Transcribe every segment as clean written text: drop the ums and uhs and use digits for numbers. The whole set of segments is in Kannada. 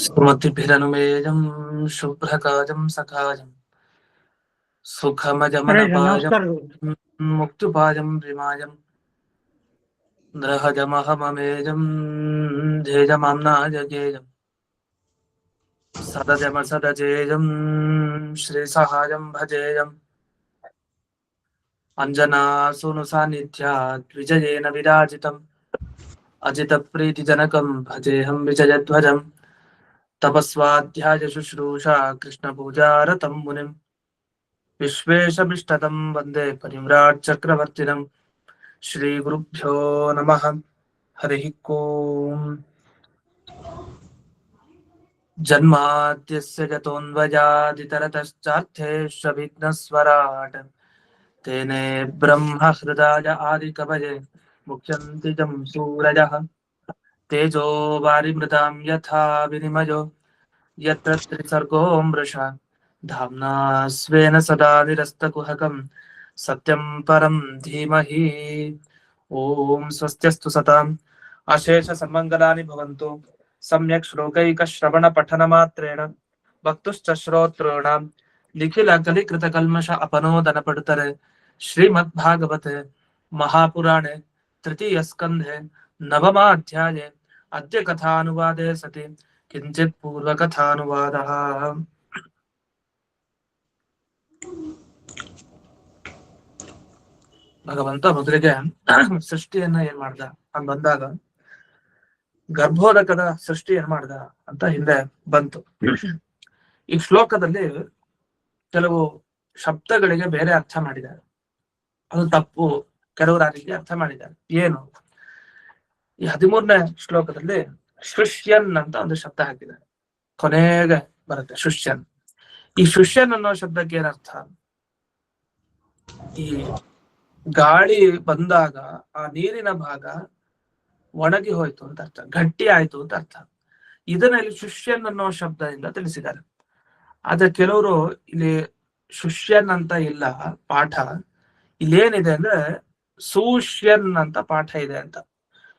ಸುಮತಿಭಿರನುಮೇಯಂ ಶುಭ್ರಕಾಜಂ ಸಖಾಜಂ ಸುಖಮಜಮನಪಾಜಂ ನಮಸ್ಕಾರ. ಮುಕ್ತಿಪಾಜಂ ರಿಮಾಜಂ ದ್ರಹಜಮಹಮಮೇಜಂ ಧೇಜಮಾಮ್ನಾಜಗೇಜಂ ಸದಜಮಸದಜೇಜಂ ಶ್ರೀಸಹಾಯಂ ಭಜೇಯಂ ಅಂಜನಾಸೂನು ಸಾನ್ನಿಧ್ಯಾತ್ ವಿಜಯೇನ ವಿರಾಜಿತಂ ಅಜಿತಪ್ರೀತಿಜನಕಂ ಭಜೇಹಂ ವಿಜಯಧ್ವಜಂ ತಪಸ್ವಾಧ್ಯಾಯ ಶುಶ್ರೂಷಾ ಕೃಷ್ಣಪೂಜಾರತಂ ಮುನಿಂ ವಿಶ್ವೇಶಮಿಷ್ಟತಂ ವಂದೇ ಪರಿಮ್ರಾಟ್ ಚಕ್ರವರ್ತಿನಂ ಶ್ರೀ ಗುರುಭ್ಯೋ ನಮಃ. ಹರಿ ಓಂ. ಜನ್ಮಾದ್ಯಸ್ಯ ಜತೋನ್ವಯಾದಿತರತಶ್ಚಾರ್ಥೇಷ್ವವಿಘ್ನಸ್ವರಾಟ್ ತೇನೇ ಬ್ರಹ್ಮ ಹೃದಯ ಆದಿಕವಯೇ ಮುಖ್ಯಂತಿ ಜಂ ಸೂರಜಃ ತೇಜೋ ವಾರಿಮೃತಾಂ ಯಥಾ ವಿನಿಮಯೋ ಯತ್ರ ತ್ರಿಸರ್ಗೋ ಮೃಷಾ ಧಾಮ್ನಾ ಸ್ವೇನ ಸದಾ ನಿರಸ್ತಕುಹಕಂ ಸತ್ಯಂ ಪರಂ ಧೀಮಹಿ. ಓಂ ಸ್ವಸ್ತ್ಯಸ್ತು ಸತಾಂ ಅಶೇಷ ಸನ್ಮಂಗಲಾನಿ ಭವಂತು. ಸಮ್ಯಕ್ ಶ್ಲೋಕೈಕ ಶ್ರವಣ ಪಠನ ಮಾತ್ರೇಣ ಭಕ್ತುಶ್ಚ ಶ್ರೋತॄಣಾಂ ನಿಖಿಲ ಕಲಿಕೃತ ಕಲ್ಮಷ ಅಪನೋದನ ಪಡುತ್ತಾರೆ. ಶ್ರೀಮದ್ ಭಾಗವತೆ ಮಹಾಪುರಾಣೆ ತೃತೀಯ ಸ್ಕಂಧೆ ನವಮಾಧ್ಯಾಯೇ ಅದ್ಯ ಕಥಾನುವಾದೇ ಸತಿ ಕಿಂಚಿತ್ ಪೂರ್ವಕಥಾನುವಾದಃ. ಭಗವಂತ ಮೊದಲಿಗೆ ಸೃಷ್ಟಿಯನ್ನ ಏನ್ ಮಾಡ್ದ ಅಂತ ಬಂದಾಗ ಗರ್ಭೋದಕದ ಸೃಷ್ಟಿ ಏನ್ ಮಾಡ್ದ ಅಂತ ಹಿಂದೆ ಬಂತು. ಈ ಶ್ಲೋಕದಲ್ಲಿ ಕೆಲವು ಶಬ್ದಗಳಿಗೆ ಬೇರೆ ಅರ್ಥ ಮಾಡಿದ್ದಾರೆ. ಅದು ತಪ್ಪು, ಕೆಲವರು ಆ ರೀತಿ ಅರ್ಥ ಮಾಡಿದ್ದಾರೆ. ಏನು? ಈ 13ನೇ ಶ್ಲೋಕದಲ್ಲಿ ಶುಷ್ಯನ್ ಅಂತ ಒಂದು ಶಬ್ದ ಹಾಕಿದ್ದಾರೆ. ಕೊನೆಗೆ ಬರುತ್ತೆ ಶುಷ್ಯನ್. ಈ ಶುಷ್ಯನ್ ಅನ್ನೋ ಶಬ್ದಕ್ಕೆ ಏನರ್ಥ? ಈ ಗಾಳಿ ಬಂದಾಗ ಆ ನೀರಿನ ಭಾಗ ಒಣಗಿ ಹೋಯ್ತು ಅಂತ ಅರ್ಥ, ಗಟ್ಟಿ ಆಯ್ತು ಅಂತ ಅರ್ಥ. ಇದನ್ನ ಇಲ್ಲಿ ಶುಷ್ಯನ್ ಅನ್ನೋ ಶಬ್ದದಿಂದ ತಿಳಿಸಿದ್ದಾರೆ. ಆದ್ರೆ ಕೆಲವರು ಇಲ್ಲಿ ಶುಷ್ಯನ್ ಅಂತ ಇಲ್ಲ ಪಾಠ, ಇಲ್ಲೇನಿದೆ ಅಂದ್ರೆ ಸೂಷ್ಯನ್ ಅಂತ ಪಾಠ ಇದೆ ಅಂತ.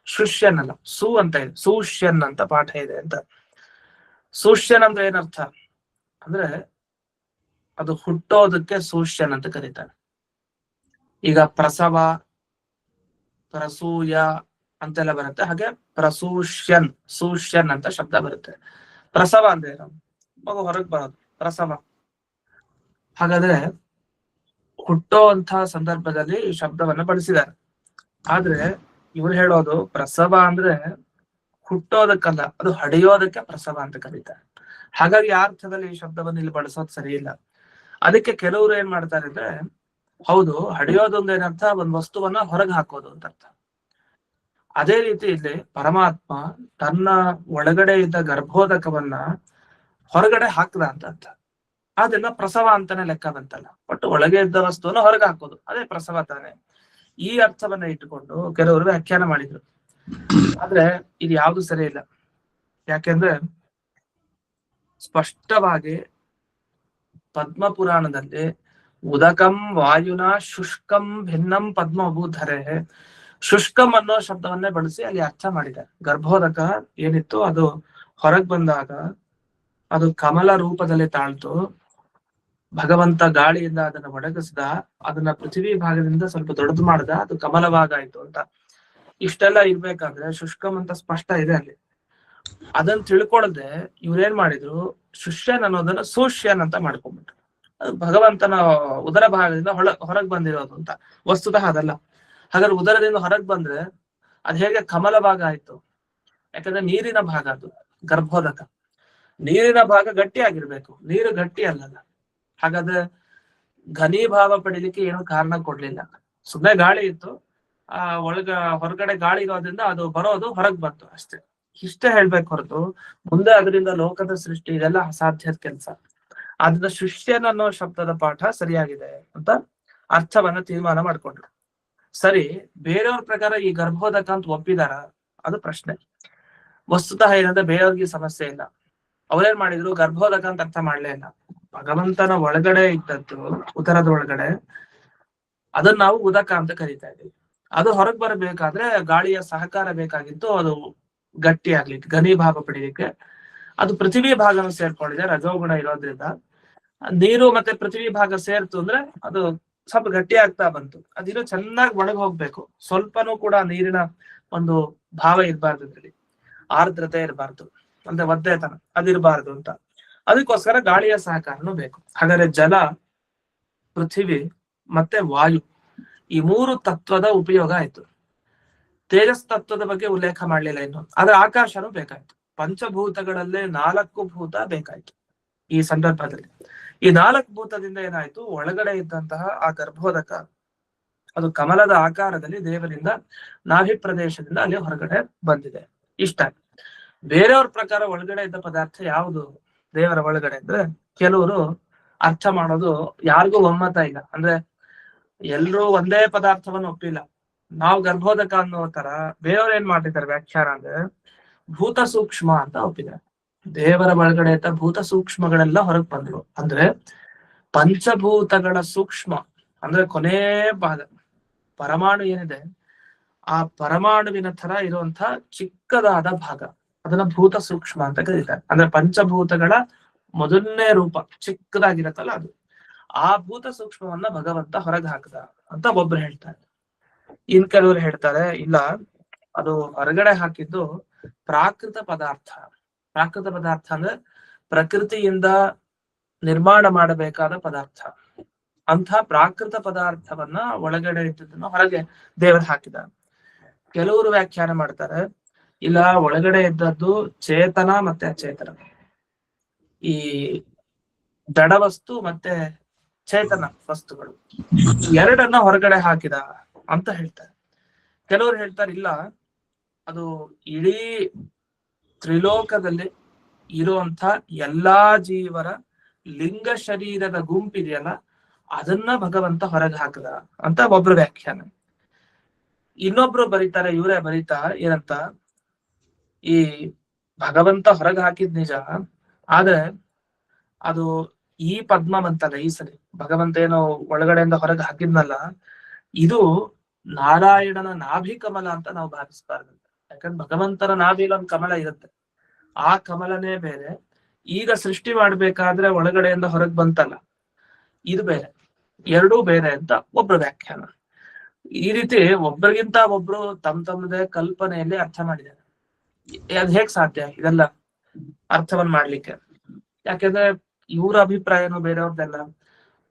ಶುಷ್ಯನ್ ಅಲ್ಲ, ಸು ಅಂತ ಇದೆ, ಸೂಷ್ಯನ್ ಅಂತ ಪಾಠ ಇದೆ ಅಂತ. ಸೂಷ್ಯನ್ ಅಂದ್ರೆ ಏನರ್ಥ ಅಂದ್ರೆ ಅದು ಹುಟ್ಟೋದಕ್ಕೆ ಸೂಷ್ಯನ್ ಅಂತ ಕರೀತಾರೆ. ಈಗ ಪ್ರಸವ, ಪ್ರಸೂಯ ಅಂತೆಲ್ಲ ಬರುತ್ತೆ, ಹಾಗೆ ಪ್ರಸೂಷ್ಯನ್, ಸೂಷ್ಯನ್ ಅಂತ ಶಬ್ದ ಬರುತ್ತೆ. ಪ್ರಸವ ಅಂದ್ರೆ ಮಗು ಹೊರಗೆ ಬರೋದು ಪ್ರಸವ. ಹಾಗಾದ್ರೆ ಹುಟ್ಟೋ ಅಂತ ಸಂದರ್ಭದಲ್ಲಿ ಈ ಶಬ್ದವನ್ನ ಬಳಸಿದ್ದಾರೆ. ಆದ್ರೆ ಇವ್ರು ಹೇಳೋದು ಪ್ರಸವ ಅಂದ್ರೆ ಹುಟ್ಟೋದಕ್ಕಲ್ಲ, ಅದು ಹಡಿಯೋದಕ್ಕೆ ಪ್ರಸವ ಅಂತ ಕರೀತಾರೆ. ಹಾಗಾಗಿ ಆ ಅರ್ಥದಲ್ಲಿ ಈ ಶಬ್ದವನ್ನು ಇಲ್ಲಿ ಬಳಸೋದು ಸರಿ ಇಲ್ಲ. ಅದಕ್ಕೆ ಕೆಲವರು ಏನ್ ಮಾಡ್ತಾರೆ ಅಂದ್ರೆ, ಹೌದು ಹಡಿಯೋದೊಂದು ಏನರ್ಥ, ಒಂದ್ ವಸ್ತುವನ್ನ ಹೊರಗೆ ಹಾಕೋದು ಅಂತ ಅರ್ಥ. ಅದೇ ರೀತಿ ಇಲ್ಲಿ ಪರಮಾತ್ಮ ತನ್ನ ಒಳಗಡೆ ಇದ್ದ ಗರ್ಭೋದಕವನ್ನ ಹೊರಗಡೆ ಹಾಕದ ಅಂತ ಅರ್ಥ. ಅದನ್ನ ಪ್ರಸವ ಅಂತಾನೆ ಲೆಕ್ಕ ಬಂತಲ್ಲ. ಒಟ್ಟು ಒಳಗೆ ಇದ್ದ ವಸ್ತುವನ್ನ ಹೊರಗೆ ಹಾಕೋದು, ಅದೇ ಪ್ರಸವ ತಾನೆ. ಈ ಅರ್ಥವನ್ನ ಇಟ್ಟುಕೊಂಡು ಕೆಲವರು ವ್ಯಾಖ್ಯಾನ ಮಾಡಿದ್ರು. ಆದ್ರೆ ಇದು ಯಾವ್ದು ಸರಿ ಇಲ್ಲ. ಯಾಕೆಂದ್ರೆ ಸ್ಪಷ್ಟವಾಗಿ ಪದ್ಮ ಪುರಾಣದಲ್ಲಿ ಉದಕಂ ವಾಯುನ ಶುಷ್ಕಂ ಭಿನ್ನಂ ಪದ್ಮ ಅಭೂಧರೆ, ಶುಷ್ಕಂ ಅನ್ನೋ ಶಬ್ದವನ್ನೇ ಬಳಸಿ ಅಲ್ಲಿ ಅರ್ಥ ಮಾಡಿದ್ದಾರೆ. ಗರ್ಭೋದಕ ಏನಿತ್ತು ಅದು ಹೊರಗ್ ಬಂದಾಗ ಅದು ಕಮಲ ರೂಪದಲ್ಲಿ ತಾಳ್ತು. ಭಗವಂತ ಗಾಳಿಯಿಂದ ಅದನ್ನ ಒಣಗಿಸ್ದ, ಅದನ್ನ ಪೃಥ್ವಿ ಭಾಗದಿಂದ ಸ್ವಲ್ಪ ದೊಡ್ಡದು ಮಾಡ್ದ, ಅದು ಕಮಲವಾಗಾಯ್ತು ಅಂತ. ಇಷ್ಟೆಲ್ಲ ಇರ್ಬೇಕಾದ್ರೆ ಶುಷ್ಕಂ ಅಂತ ಸ್ಪಷ್ಟ ಇದೆ ಅಲ್ಲಿ. ಅದನ್ನ ತಿಳ್ಕೊಳದೆ ಇವ್ರೇನ್ ಮಾಡಿದ್ರು, ಶುಷ್ಯನ್ ಅನ್ನೋದನ್ನ ಸೂಷ್ಯನ್ ಅಂತ ಮಾಡ್ಕೊಂಡ್ಬಿಟ್ರು. ಅದು ಭಗವಂತನ ಉದರ ಭಾಗದಿಂದ ಹೊರಗ್ ಬಂದಿರೋದು ಅಂತ. ವಸ್ತುತಃ ಅದಲ್ಲ. ಹಾಗಾದ್ರೆ ಉದರದಿಂದ ಹೊರಗ್ ಬಂದ್ರೆ ಅದ್ ಹೇಗೆ ಕಮಲ ಭಾಗ ಆಯ್ತು? ಯಾಕಂದ್ರೆ ನೀರಿನ ಭಾಗ ಅದು ಗರ್ಭೋದಕ. ನೀರಿನ ಭಾಗ ಗಟ್ಟಿ ಆಗಿರ್ಬೇಕು, ನೀರು ಗಟ್ಟಿ ಅಲ್ಲಲ್ಲ. ಹಾಗಾದ್ರೆ ಘನೀಭಾವ ಪಡಿಲಿಕ್ಕೆ ಏನೋ ಕಾರಣ ಕೊಡ್ಲಿಲ್ಲ. ಸುಮ್ಮನೆ ಗಾಳಿ ಇತ್ತು, ಹೊರಗಡೆ ಗಾಳಿ ಇರೋದ್ರಿಂದ ಅದು ಬರೋದು ಹೊರಗ್ ಬಂತು ಅಷ್ಟೇ. ಇಷ್ಟೇ ಹೇಳ್ಬೇಕು ಹೊರತು ಮುಂದೆ ಅದರಿಂದ ಲೋಕದ ಸೃಷ್ಟಿ ಇದೆಲ್ಲ ಅಸಾಧ್ಯದ ಕೆಲಸ. ಅದನ್ನ ಶುಷ್ಯನ್ ಅನ್ನೋ ಶಬ್ದದ ಪಾಠ ಸರಿಯಾಗಿದೆ ಅಂತ ಅರ್ಥವನ್ನ ತೀರ್ಮಾನ ಮಾಡ್ಕೊಂಡ್ರು. ಸರಿ, ಬೇರೆಯವ್ರ ಪ್ರಕಾರ ಈ ಗರ್ಭೋದಕ ಅಂತ ಒಪ್ಪಿದಾರ? ಅದು ಪ್ರಶ್ನೆ. ವಸ್ತುತಃ ಏನಂದ್ರೆ ಬೇರೆಯವ್ರಿಗೆ ಸಮಸ್ಯೆ ಇಲ್ಲ. ಅವ್ರೇನ್ ಮಾಡಿದ್ರು, ಗರ್ಭೋದಕ ಅಂತ ಅರ್ಥ ಮಾಡ್ಲೇ ಇಲ್ಲ. ಭಗವಂತನ ಒಳಗಡೆ ಇದ್ದದ್ದು ಉದರದ ಒಳಗಡೆ, ಅದನ್ನ ನಾವು ಉದಕ ಅಂತ ಕರಿತಾ ಇದ್ದೀವಿ. ಅದು ಹೊರಗ್ ಬರಬೇಕಾದ್ರೆ ಗಾಳಿಯ ಸಹಕಾರ ಬೇಕಾಗಿತ್ತು, ಅದು ಗಟ್ಟಿ ಆಗ್ಲಿಕ್ಕೆ, ಘನೀಭಾವ ಪಡಿಲಿಕ್ಕೆ. ಅದು ಪೃಥ್ವಿ ಭಾಗನ ಸೇರ್ಕೊಂಡಿದೆ ರಜೋಗುಣ ಇರೋದ್ರಿಂದ. ನೀರು ಮತ್ತೆ ಪೃಥ್ವಿ ಭಾಗ ಸೇರ್ತು ಅಂದ್ರೆ ಅದು ಸ್ವಲ್ಪ ಗಟ್ಟಿ ಆಗ್ತಾ ಬಂತು. ಅದಿರೋ ಚೆನ್ನಾಗಿ ಒಣಗಿ ಹೋಗ್ಬೇಕು, ಸ್ವಲ್ಪನೂ ಕೂಡ ನೀರಿನ ಒಂದು ಭಾವ ಇರಬಾರ್ದು ಇದ್ರಲ್ಲಿ, ಆರ್ದ್ರತೆ ಇರಬಾರ್ದು, ಅಂದ್ರೆ ಒದ್ದೆತನ ಅದಿರಬಾರ್ದು ಅಂತ. ಅದಕ್ಕೋಸ್ಕರ ಗಾಳಿಯ ಸಹಕಾರನೂ ಬೇಕು. ಹಾಗಾದ್ರೆ ಜಲ, ಪೃಥ್ವಿ ಮತ್ತೆ ವಾಯು ಈ ಮೂರು ತತ್ವದ ಉಪಯೋಗ ಆಯ್ತು. ತೇಜಸ್ ತತ್ವದ ಬಗ್ಗೆ ಉಲ್ಲೇಖ ಮಾಡ್ಲಿಲ್ಲ ಇನ್ನು, ಆದ್ರೆ ಆಕಾಶನೂ ಬೇಕಾಯ್ತು. ಪಂಚಭೂತಗಳಲ್ಲೇ 4 ಭೂತ ಬೇಕಾಯ್ತು ಈ ಸಂದರ್ಭದಲ್ಲಿ. ಈ 4 ಭೂತದಿಂದ ಏನಾಯ್ತು, ಒಳಗಡೆ ಇದ್ದಂತಹ ಆ ಗರ್ಭೋದಕ ಅದು ಕಮಲದ ಆಕಾರದಲ್ಲಿ ದೇವರಿಂದ ನಾಭಿ ಪ್ರದೇಶದಿಂದ ಅಲ್ಲಿ ಹೊರಗಡೆ ಬಂದಿದೆ. ಇಷ್ಟ. ಬೇರೆಯವ್ರ ಪ್ರಕಾರ ಒಳಗಡೆ ಇದ್ದ ಪದಾರ್ಥ ಯಾವುದು ದೇವರ ಒಳಗಡೆ ಅಂದ್ರೆ, ಕೆಲವರು ಅರ್ಥ ಮಾಡೋದು ಯಾರಿಗೂ ಒಮ್ಮತ ಇಲ್ಲ. ಅಂದ್ರೆ ಎಲ್ರೂ ಒಂದೇ ಪದಾರ್ಥವನ್ನು ಒಪ್ಪಿಲ್ಲ. ನಾವು ಗರ್ಭೋದಕ ಅನ್ನೋ ತರ ಬೇರೆಯವ್ರು ಏನ್ ಮಾಡಿದ್ದಾರೆ ವ್ಯಾಖ್ಯಾನ ಅಂದ್ರೆ, ಭೂತ ಸೂಕ್ಷ್ಮ ಅಂತ ಒಪ್ಪಿದ್ದಾರೆ. ದೇವರ ಒಳಗಡೆ ಇದ್ದ ಭೂತ ಸೂಕ್ಷ್ಮಗಳೆಲ್ಲ ಹೊರಗೆ ಬಂದ್ರು. ಅಂದ್ರೆ ಪಂಚಭೂತಗಳ ಸೂಕ್ಷ್ಮ ಅಂದ್ರೆ ಕೊನೆ ಭಾಗ ಪರಮಾಣು ಏನಿದೆ, ಆ ಪರಮಾಣುವಿನ ತರ ಇರುವಂತ ಚಿಕ್ಕದಾದ ಭಾಗ ಅದನ್ನ ಭೂತ ಸೂಕ್ಷ್ಮ ಅಂತ ಕರೀತಾರೆ. ಅಂದ್ರೆ ಪಂಚಭೂತಗಳ ಮೊದಲನೇ ರೂಪ ಚಿಕ್ಕದಾಗಿರತ್ತಲ್ಲ ಅದು. ಆ ಭೂತ ಸೂಕ್ಷ್ಮವನ್ನ ಭಗವಂತ ಹೊರಗೆ ಹಾಕದ ಅಂತ ಒಬ್ರು ಹೇಳ್ತಾರೆ. ಇನ್ ಕೆಲವರು ಹೇಳ್ತಾರೆ ಇಲ್ಲ, ಅದು ಹೊರಗಡೆ ಹಾಕಿದ್ದು ಪ್ರಾಕೃತ ಪದಾರ್ಥ. ಪ್ರಾಕೃತ ಪದಾರ್ಥ ಅಂದ್ರೆ ಪ್ರಕೃತಿಯಿಂದ ನಿರ್ಮಾಣ ಮಾಡಬೇಕಾದ ಪದಾರ್ಥ. ಅಂಥ ಪ್ರಾಕೃತ ಪದಾರ್ಥವನ್ನ ಒಳಗಡೆ ಇದ್ದದನ್ನ ಹೊರಗೆ ದೇವರು ಹಾಕಿದ. ಕೆಲವರು ವ್ಯಾಖ್ಯಾನ ಮಾಡ್ತಾರೆ, ಇಲ್ಲ, ಒಳಗಡೆ ಇದ್ದದ್ದು ಚೇತನ ಮತ್ತೆ ಅಚೇತನ, ಈ ಜಡವಸ್ತು ಮತ್ತೆ ಚೇತನ ವಸ್ತುಗಳು ಎರಡನ್ನ ಹೊರಗಡೆ ಹಾಕಿದ ಅಂತ ಹೇಳ್ತಾರೆ. ಕೆಲವರು ಹೇಳ್ತಾರೆ ಇಲ್ಲ, ಅದು ಇಡೀ ತ್ರಿಲೋಕದಲ್ಲಿ ಇರುವಂತ ಎಲ್ಲಾ ಜೀವರ ಲಿಂಗ ಶರೀರದ ಗುಂಪಿದೆಯಲ್ಲ ಅದನ್ನ ಭಗವಂತ ಹೊರಗೆ ಹಾಕದ ಅಂತ ಒಬ್ರು ವ್ಯಾಖ್ಯಾನ. ಇನ್ನೊಬ್ರು ಬರೀತಾರೆ, ಇವರೇ ಬರೀತಾ ಏನಂತ, ಈ ಭಗವಂತ ಹೊರಗೆ ಹಾಕಿದ್ ನಿಜ, ಆದ್ರೆ ಅದು ಈ ಪದ್ಮ ಅಂತಲ್ಲ, ಈ ಸರಿ ಭಗವಂತ ಏನೋ ಒಳಗಡೆಯಿಂದ ಹೊರಗೆ ಹಾಕಿದ್ನಲ್ಲ, ಇದು ನಾರಾಯಣನ ನಾಭಿ ಕಮಲ ಅಂತ ನಾವು ಭಾವಿಸ್ಬಾರ್ದು. ಯಾಕಂದ್ರೆ ಭಗವಂತನ ನಾಭಿಲಿ ಒಂದು ಕಮಲ ಇರುತ್ತೆ, ಆ ಕಮಲನೇ ಬೇರೆ. ಈಗ ಸೃಷ್ಟಿ ಮಾಡ್ಬೇಕಾದ್ರೆ ಒಳಗಡೆಯಿಂದ ಹೊರಗೆ ಬಂತಲ್ಲ, ಇದು ಬೇರೆ, ಎರಡೂ ಬೇರೆ ಅಂತ ಒಬ್ರು ವ್ಯಾಖ್ಯಾನ. ಈ ರೀತಿ ಒಬ್ಬರಿಗಿಂತ ಒಬ್ರು ತಮ್ಮದೇ ಕಲ್ಪನೆಯಲ್ಲಿ ಅರ್ಥ ಮಾಡಿದ್ದಾರೆ. ಅದ್ ಹೇಗ್ ಸಾಧ್ಯ ಇದೆಲ್ಲ ಅರ್ಥವನ್ನ ಮಾಡ್ಲಿಕ್ಕೆ? ಯಾಕೆಂದ್ರೆ ಇವ್ರ ಅಭಿಪ್ರಾಯನೂ ಬೇರೆಯವ್ರದ್ದೆಲ್ಲ.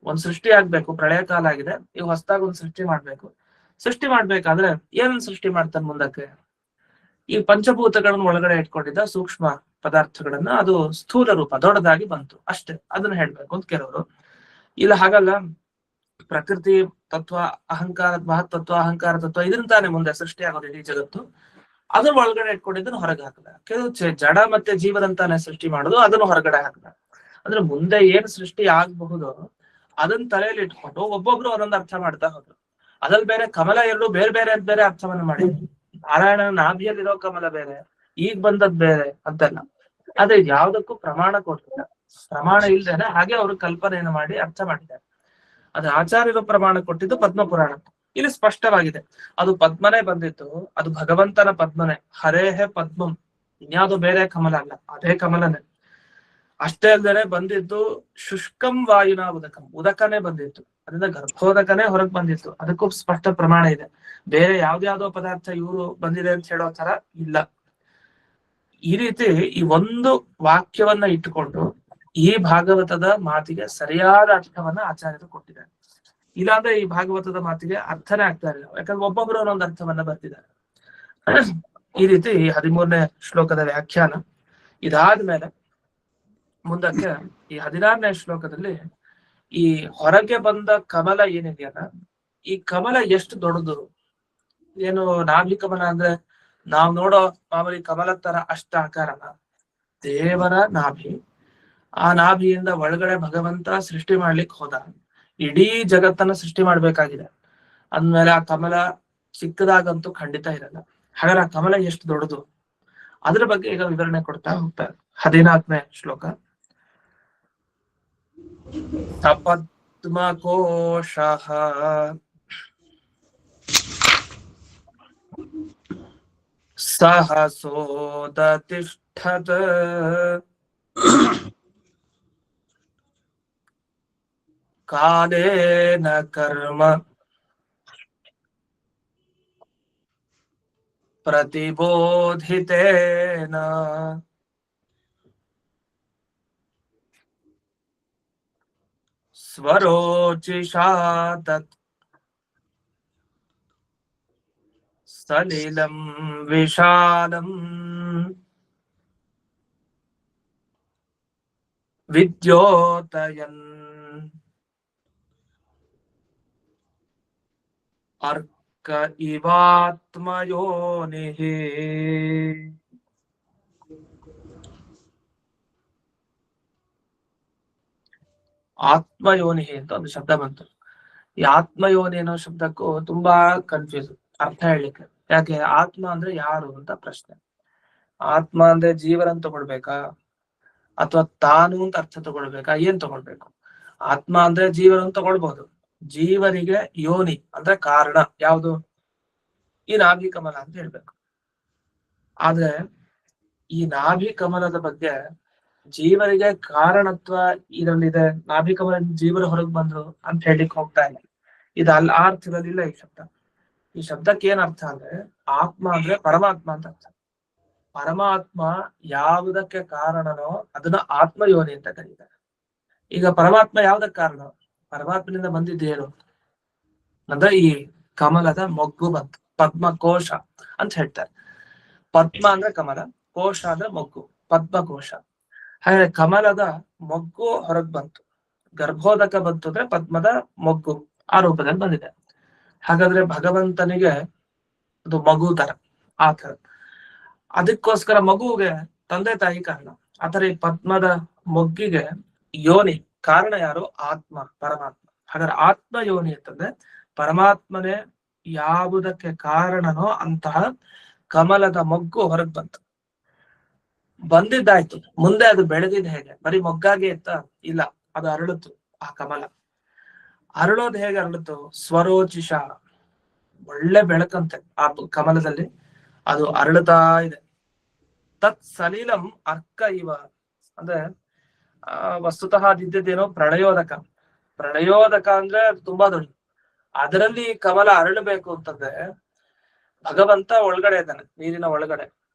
ಒಂದ್ ಸೃಷ್ಟಿ ಆಗ್ಬೇಕು, ಪ್ರಳಯ ಕಾಲ ಆಗಿದೆ, ಈಗ ಹೊಸದಾಗಿ ಒಂದ್ ಸೃಷ್ಟಿ ಮಾಡ್ಬೇಕು. ಸೃಷ್ಟಿ ಮಾಡ್ಬೇಕಾದ್ರೆ ಏನ್ ಸೃಷ್ಟಿ ಮಾಡ್ತಾನೆ ಮುಂದಕ್ಕೆ? ಈ ಪಂಚಭೂತಗಳನ್ನ ಒಳಗಡೆ ಇಟ್ಕೊಂಡಿದ್ದ ಸೂಕ್ಷ್ಮ ಪದಾರ್ಥಗಳನ್ನ ಅದು ಸ್ಥೂಲ ರೂಪ ದೊಡ್ಡದಾಗಿ ಬಂತು ಅಷ್ಟೇ, ಅದನ್ನ ಹೇಳ್ಬೇಕು ಅಂತ ಕೆಲವರು. ಇಲ್ಲ, ಹಾಗಲ್ಲ, ಪ್ರಕೃತಿ ತತ್ವ, ಅಹಂಕಾರ, ಮಹತ್ತತ್ವ, ಅಹಂಕಾರ ತತ್ವ ಇದನ್ನ ತಾನೇ ಮುಂದೆ ಸೃಷ್ಟಿ ಆಗೋದು ಇಡೀ ಜಗತ್ತು, ಅದನ್ನ ಒಳಗಡೆ ಇಟ್ಕೊಂಡಿದ್ದನ್ನು ಹೊರಗೆ ಹಾಕದ. ಕೆಲವು ಜಡ ಮತ್ತೆ ಜೀವದಂತಾನೆ ಸೃಷ್ಟಿ ಮಾಡೋದು, ಅದನ್ನು ಹೊರಗಡೆ ಹಾಕದ. ಅಂದ್ರೆ ಮುಂದೆ ಏನ್ ಸೃಷ್ಟಿ ಆಗ್ಬಹುದು ಅದನ್ನ ತಲೆಯಲ್ಲಿ ಇಟ್ಕೊಂಡು ಒಬ್ಬೊಬ್ರು ಒಂದೊಂದು ಅರ್ಥ ಮಾಡ್ತಾ ಹೋದ್ರು. ಅದ್ರಲ್ಲಿ ಬೇರೆ ಕಮಲ ಎರಡು ಬೇರೆ ಬೇರೆ ಅಂತ ಬೇರೆ ಅರ್ಥವನ್ನ ಮಾಡಿ, ನಾರಾಯಣನ ನಾಭಿಯಲ್ಲಿರೋ ಕಮಲ ಬೇರೆ, ಈಗ ಬಂದದ್ ಬೇರೆ ಅಂತೆಲ್ಲ. ಆದ್ರೆ ಯಾವ್ದಕ್ಕೂ ಪ್ರಮಾಣ ಕೊಟ್ಟಿಲ್ಲ. ಪ್ರಮಾಣ ಇಲ್ದೇನೆ ಹಾಗೆ ಅವರು ಕಲ್ಪನೆಯನ್ನು ಮಾಡಿ ಅರ್ಥ ಮಾಡಿದ್ದಾರೆ. ಅದು ಆಚಾರ್ಯರು ಪ್ರಮಾಣ ಕೊಟ್ಟಿದ್ದು ಪದ್ಮ ಪುರಾಣ. ಇಲ್ಲಿ ಸ್ಪಷ್ಟವಾಗಿದೆ, ಅದು ಪದ್ಮನೇ ಬಂದಿತ್ತು, ಅದು ಭಗವಂತನ ಪದ್ಮನೇ. ಹರೇಹೇ ಪದ್ಮಂ, ಇನ್ಯಾವುದು ಬೇರೆ ಕಮಲ ಅಲ್ಲ, ಅದೇ ಕಮಲನೇ. ಅಷ್ಟೇ ಅಲ್ಲದೆ ಬಂದಿದ್ದು ಶುಷ್ಕಂ ವಾಯುನ ಉದಕಂ, ಉದಕನೇ ಬಂದಿತ್ತು, ಅದರಿಂದ ಗರ್ಭೋದಕನೇ ಹೊರಗೆ ಬಂದಿತ್ತು. ಅದಕ್ಕೂ ಸ್ಪಷ್ಟ ಪ್ರಮಾಣ ಇದೆ. ಬೇರೆ ಯಾವ್ದ್ಯಾವ್ದೋ ಪದಾರ್ಥ ಇವರು ಬಂದಿದೆ ಅಂತ ಹೇಳೋ ತರ ಇಲ್ಲ. ಈ ರೀತಿ ಈ ಒಂದು ವಾಕ್ಯವನ್ನ ಇಟ್ಟುಕೊಂಡು ಈ ಭಾಗವತದ ಮಾತಿಗೆ ಸರಿಯಾದ ಅರ್ಥವನ್ನ ಆಚಾರ್ಯರು ಕೊಟ್ಟಿದ್ದಾರೆ. ಇಲ್ಲಾಂದ್ರೆ ಈ ಭಾಗವತದ ಮಾತಿಗೆ ಅರ್ಥನೇ ಆಗ್ತಾ ಇಲ್ಲ. ಯಾಕಂದ್ರೆ ಒಬ್ಬೊಬ್ರು ಒಂದೊಂದು ಅರ್ಥವನ್ನ ಬರ್ತಿದ್ದಾರೆ. ಈ ರೀತಿ 13ನೇ ಶ್ಲೋಕದ ವ್ಯಾಖ್ಯಾನ. ಇದಾದ್ಮೇಲೆ ಮುಂದಕ್ಕೆ ಈ 16ನೇ ಶ್ಲೋಕದಲ್ಲಿ ಈ ಹೊರಗೆ ಬಂದ ಕಮಲ ಏನಿದೆಯಲ್ಲ, ಈ ಕಮಲ ಎಷ್ಟು ದೊಡ್ಡದು, ಏನು ನಾಭಿ ಕಮಲ ಅಂದ್ರೆ ನಾವ್ ನೋಡೋ ಮಾಮೂಲಿ ಕಮಲ ತರ ಅಷ್ಟ ಆಕಾರನ, ದೇವರ ನಾಭಿ. ಆ ನಾಭಿಯಿಂದ ಒಳಗಡೆ ಭಗವಂತ ಸೃಷ್ಟಿ ಮಾಡ್ಲಿಕ್ಕೆ ಹೋದ, ಇಡೀ ಜಗತ್ತನ್ನ ಸೃಷ್ಟಿ ಮಾಡ್ಬೇಕಾಗಿದೆ. ಅಂದ್ಮೇಲೆ ಆ ಕಮಲ ಚಿಕ್ಕದಾಗಂತೂ ಖಂಡಿತ ಇರಲ್ಲ. ಹಾಗಾದ್ರೆ ಆ ಕಮಲ ಎಷ್ಟು ದೊಡ್ಡದು, ಅದ್ರ ಬಗ್ಗೆ ಈಗ ವಿವರಣೆ ಕೊಡ್ತಾ ಹೋಗ್ತಾರೆ. 14ನೇ ಶ್ಲೋಕ. ಸಪದ್ಮಕೋಶಃ ಸಹಸೋದತಿಷ್ಠತ್ ಕಾಲೇನ ಕರ್ಮ ಪ್ರತಿಬೋಧಿತೇನ ಸ್ವರೋಚಿಷಾ ತತ್ ಸಲಿಲಂ ವಿಶಾಲಂ ವಿದ್ಯೋತಯನ್ ಅರ್ಕ ಇವಾತ್ಮಯೋನಿಃ. ಆತ್ಮಯೋನಿ ಅಂತ ಒಂದು ಶಬ್ದ ಬಂತು. ಈ ಆತ್ಮಯೋನಿ ಅನ್ನೋ ಶಬ್ದಕ್ಕೂ ತುಂಬಾ ಕನ್ಫ್ಯೂಸ್ ಅರ್ಥ ಹೇಳಲಿಕ್ಕೆ. ಯಾಕೆ ಆತ್ಮ ಅಂದ್ರೆ ಯಾರು ಅಂತ ಪ್ರಶ್ನೆ. ಆತ್ಮ ಅಂದ್ರೆ ಜೀವನನ್ನು ತಗೊಳ್ಬೇಕಾ ಅಥವಾ ತಾನು ಅಂತ ಅರ್ಥ ತಗೊಳ್ಬೇಕಾ, ಏನ್ ತಗೊಳ್ಬೇಕು? ಆತ್ಮ ಅಂದ್ರೆ ಜೀವನನ್ನು ತಗೊಳ್ಬಹುದು. ಜೀವನಿಗೆ ಯೋನಿ ಅಂದ್ರೆ ಕಾರಣ ಯಾವುದು? ಈ ನಾಭಿ ಕಮಲ ಅಂತ ಹೇಳ್ಬೇಕು. ಆದ್ರೆ ಈ ನಾಭಿ ಕಮಲದ ಬಗ್ಗೆ ಜೀವನಿಗೆ ಕಾರಣತ್ವ ಇದರಲ್ಲಿದೆ, ನಾಭಿ ಕಮಲ ಜೀವನ ಹೊರಗೆ ಬಂದ್ರು ಅಂತ ಹೇಳಿಕ್ ಹೋಗ್ತಾ ಇಲ್ಲ. ಇದು ಆ ಅರ್ಥದಲ್ಲಿಲ್ಲ ಈ ಶಬ್ದ. ಈ ಶಬ್ದಕ್ಕೆ ಏನ್ ಅರ್ಥ ಅಂದ್ರೆ ಆತ್ಮ ಅಂದ್ರೆ ಪರಮಾತ್ಮ ಅಂತ ಅರ್ಥ. ಪರಮಾತ್ಮ ಯಾವುದಕ್ಕೆ ಕಾರಣನೋ ಅದನ್ನ ಆತ್ಮಯೋನಿ ಅಂತ ಕರೀತಾರೆ. ಈಗ ಪರಮಾತ್ಮ ಯಾವ್ದಕ್ಕೆ ಕಾರಣ? ಪರಮಾತ್ಮನಿಂದ ಬಂದಿದ್ದೇನು ಅಂದ್ರೆ ಈ ಕಮಲದ ಮೊಗ್ಗು ಬಂತು, ಪದ್ಮಕೋಶ ಅಂತ ಹೇಳ್ತಾರೆ. ಪದ್ಮ ಅಂದ್ರೆ ಕಮಲ, ಕೋಶ ಅಂದ್ರೆ ಮೊಗ್ಗು, ಪದ್ಮಕೋಶ. ಹಾಗೆ ಕಮಲದ ಮೊಗ್ಗು ಹೊರಗ್ ಬಂತು, ಗರ್ಭೋದಕ ಬಂತು ಅಂದ್ರೆ ಪದ್ಮದ ಮೊಗ್ಗು ಆ ರೂಪದಲ್ಲಿ ಬಂದಿದೆ. ಹಾಗಾದ್ರೆ ಭಗವಂತನಿಗೆ ಅದು ಮಗು ತರ, ಆ ತರ. ಅದಕ್ಕೋಸ್ಕರ ಮಗುವಿಗೆ ತಂದೆ ತಾಯಿ ಕಾರಣ. ಆತರ ಈ ಪದ್ಮದ ಮೊಗ್ಗಿಗೆ ಯೋನಿ ಕಾರಣ ಯಾರು? ಆತ್ಮ, ಪರಮಾತ್ಮ. ಹಾಗಾದ್ರೆ ಆತ್ಮ ಯೋನಿ ಅಂತಂದ್ರೆ ಪರಮಾತ್ಮನೇ ಯಾವುದಕ್ಕೆ ಕಾರಣನೋ ಅಂತಹ ಕಮಲದ ಮೊಗ್ಗು ಹೊರಗ್ ಬಂತು, ಬಂದಿದ್ದಾಯ್ತು. ಮುಂದೆ ಅದು ಬೆಳೆದಿದ್ದು ಹೇಗೆ? ಬರೀ ಮೊಗ್ಗಾಗೆ ಇತ್ತ? ಇಲ್ಲ, ಅದು ಅರಳಿತು. ಆ ಕಮಲ ಅರಳೋದು ಹೇಗೆ ಅರಳಿತು? ಸ್ವರೋಚಿಷ, ಒಳ್ಳೆ ಬೆಳಕಂತೆ ಆ ಕಮಲದಲ್ಲಿ ಅದು ಅರಳುತ್ತಾ ಇದೆ. ತತ್ ಸಲಿಲಂ ಅರ್ಕ ಇವ ಅಂದ್ರೆ ವಸ್ತುತಃ ಅದಿದ್ದೇನೋ ಪ್ರಳಯೋದಕ. ಪ್ರಳಯೋದಕ ಅಂದ್ರೆ ಅದು ತುಂಬಾ ದೊಡ್ಡ. ಅದರಲ್ಲಿ ಕಮಲ ಅರಳಬೇಕು ಅಂತಂದ್ರೆ ಭಗವಂತ ಒಳಗಡೆ ಇದ್ದಾನೆ, ನೀರಿನ ಒಳಗಡೆ.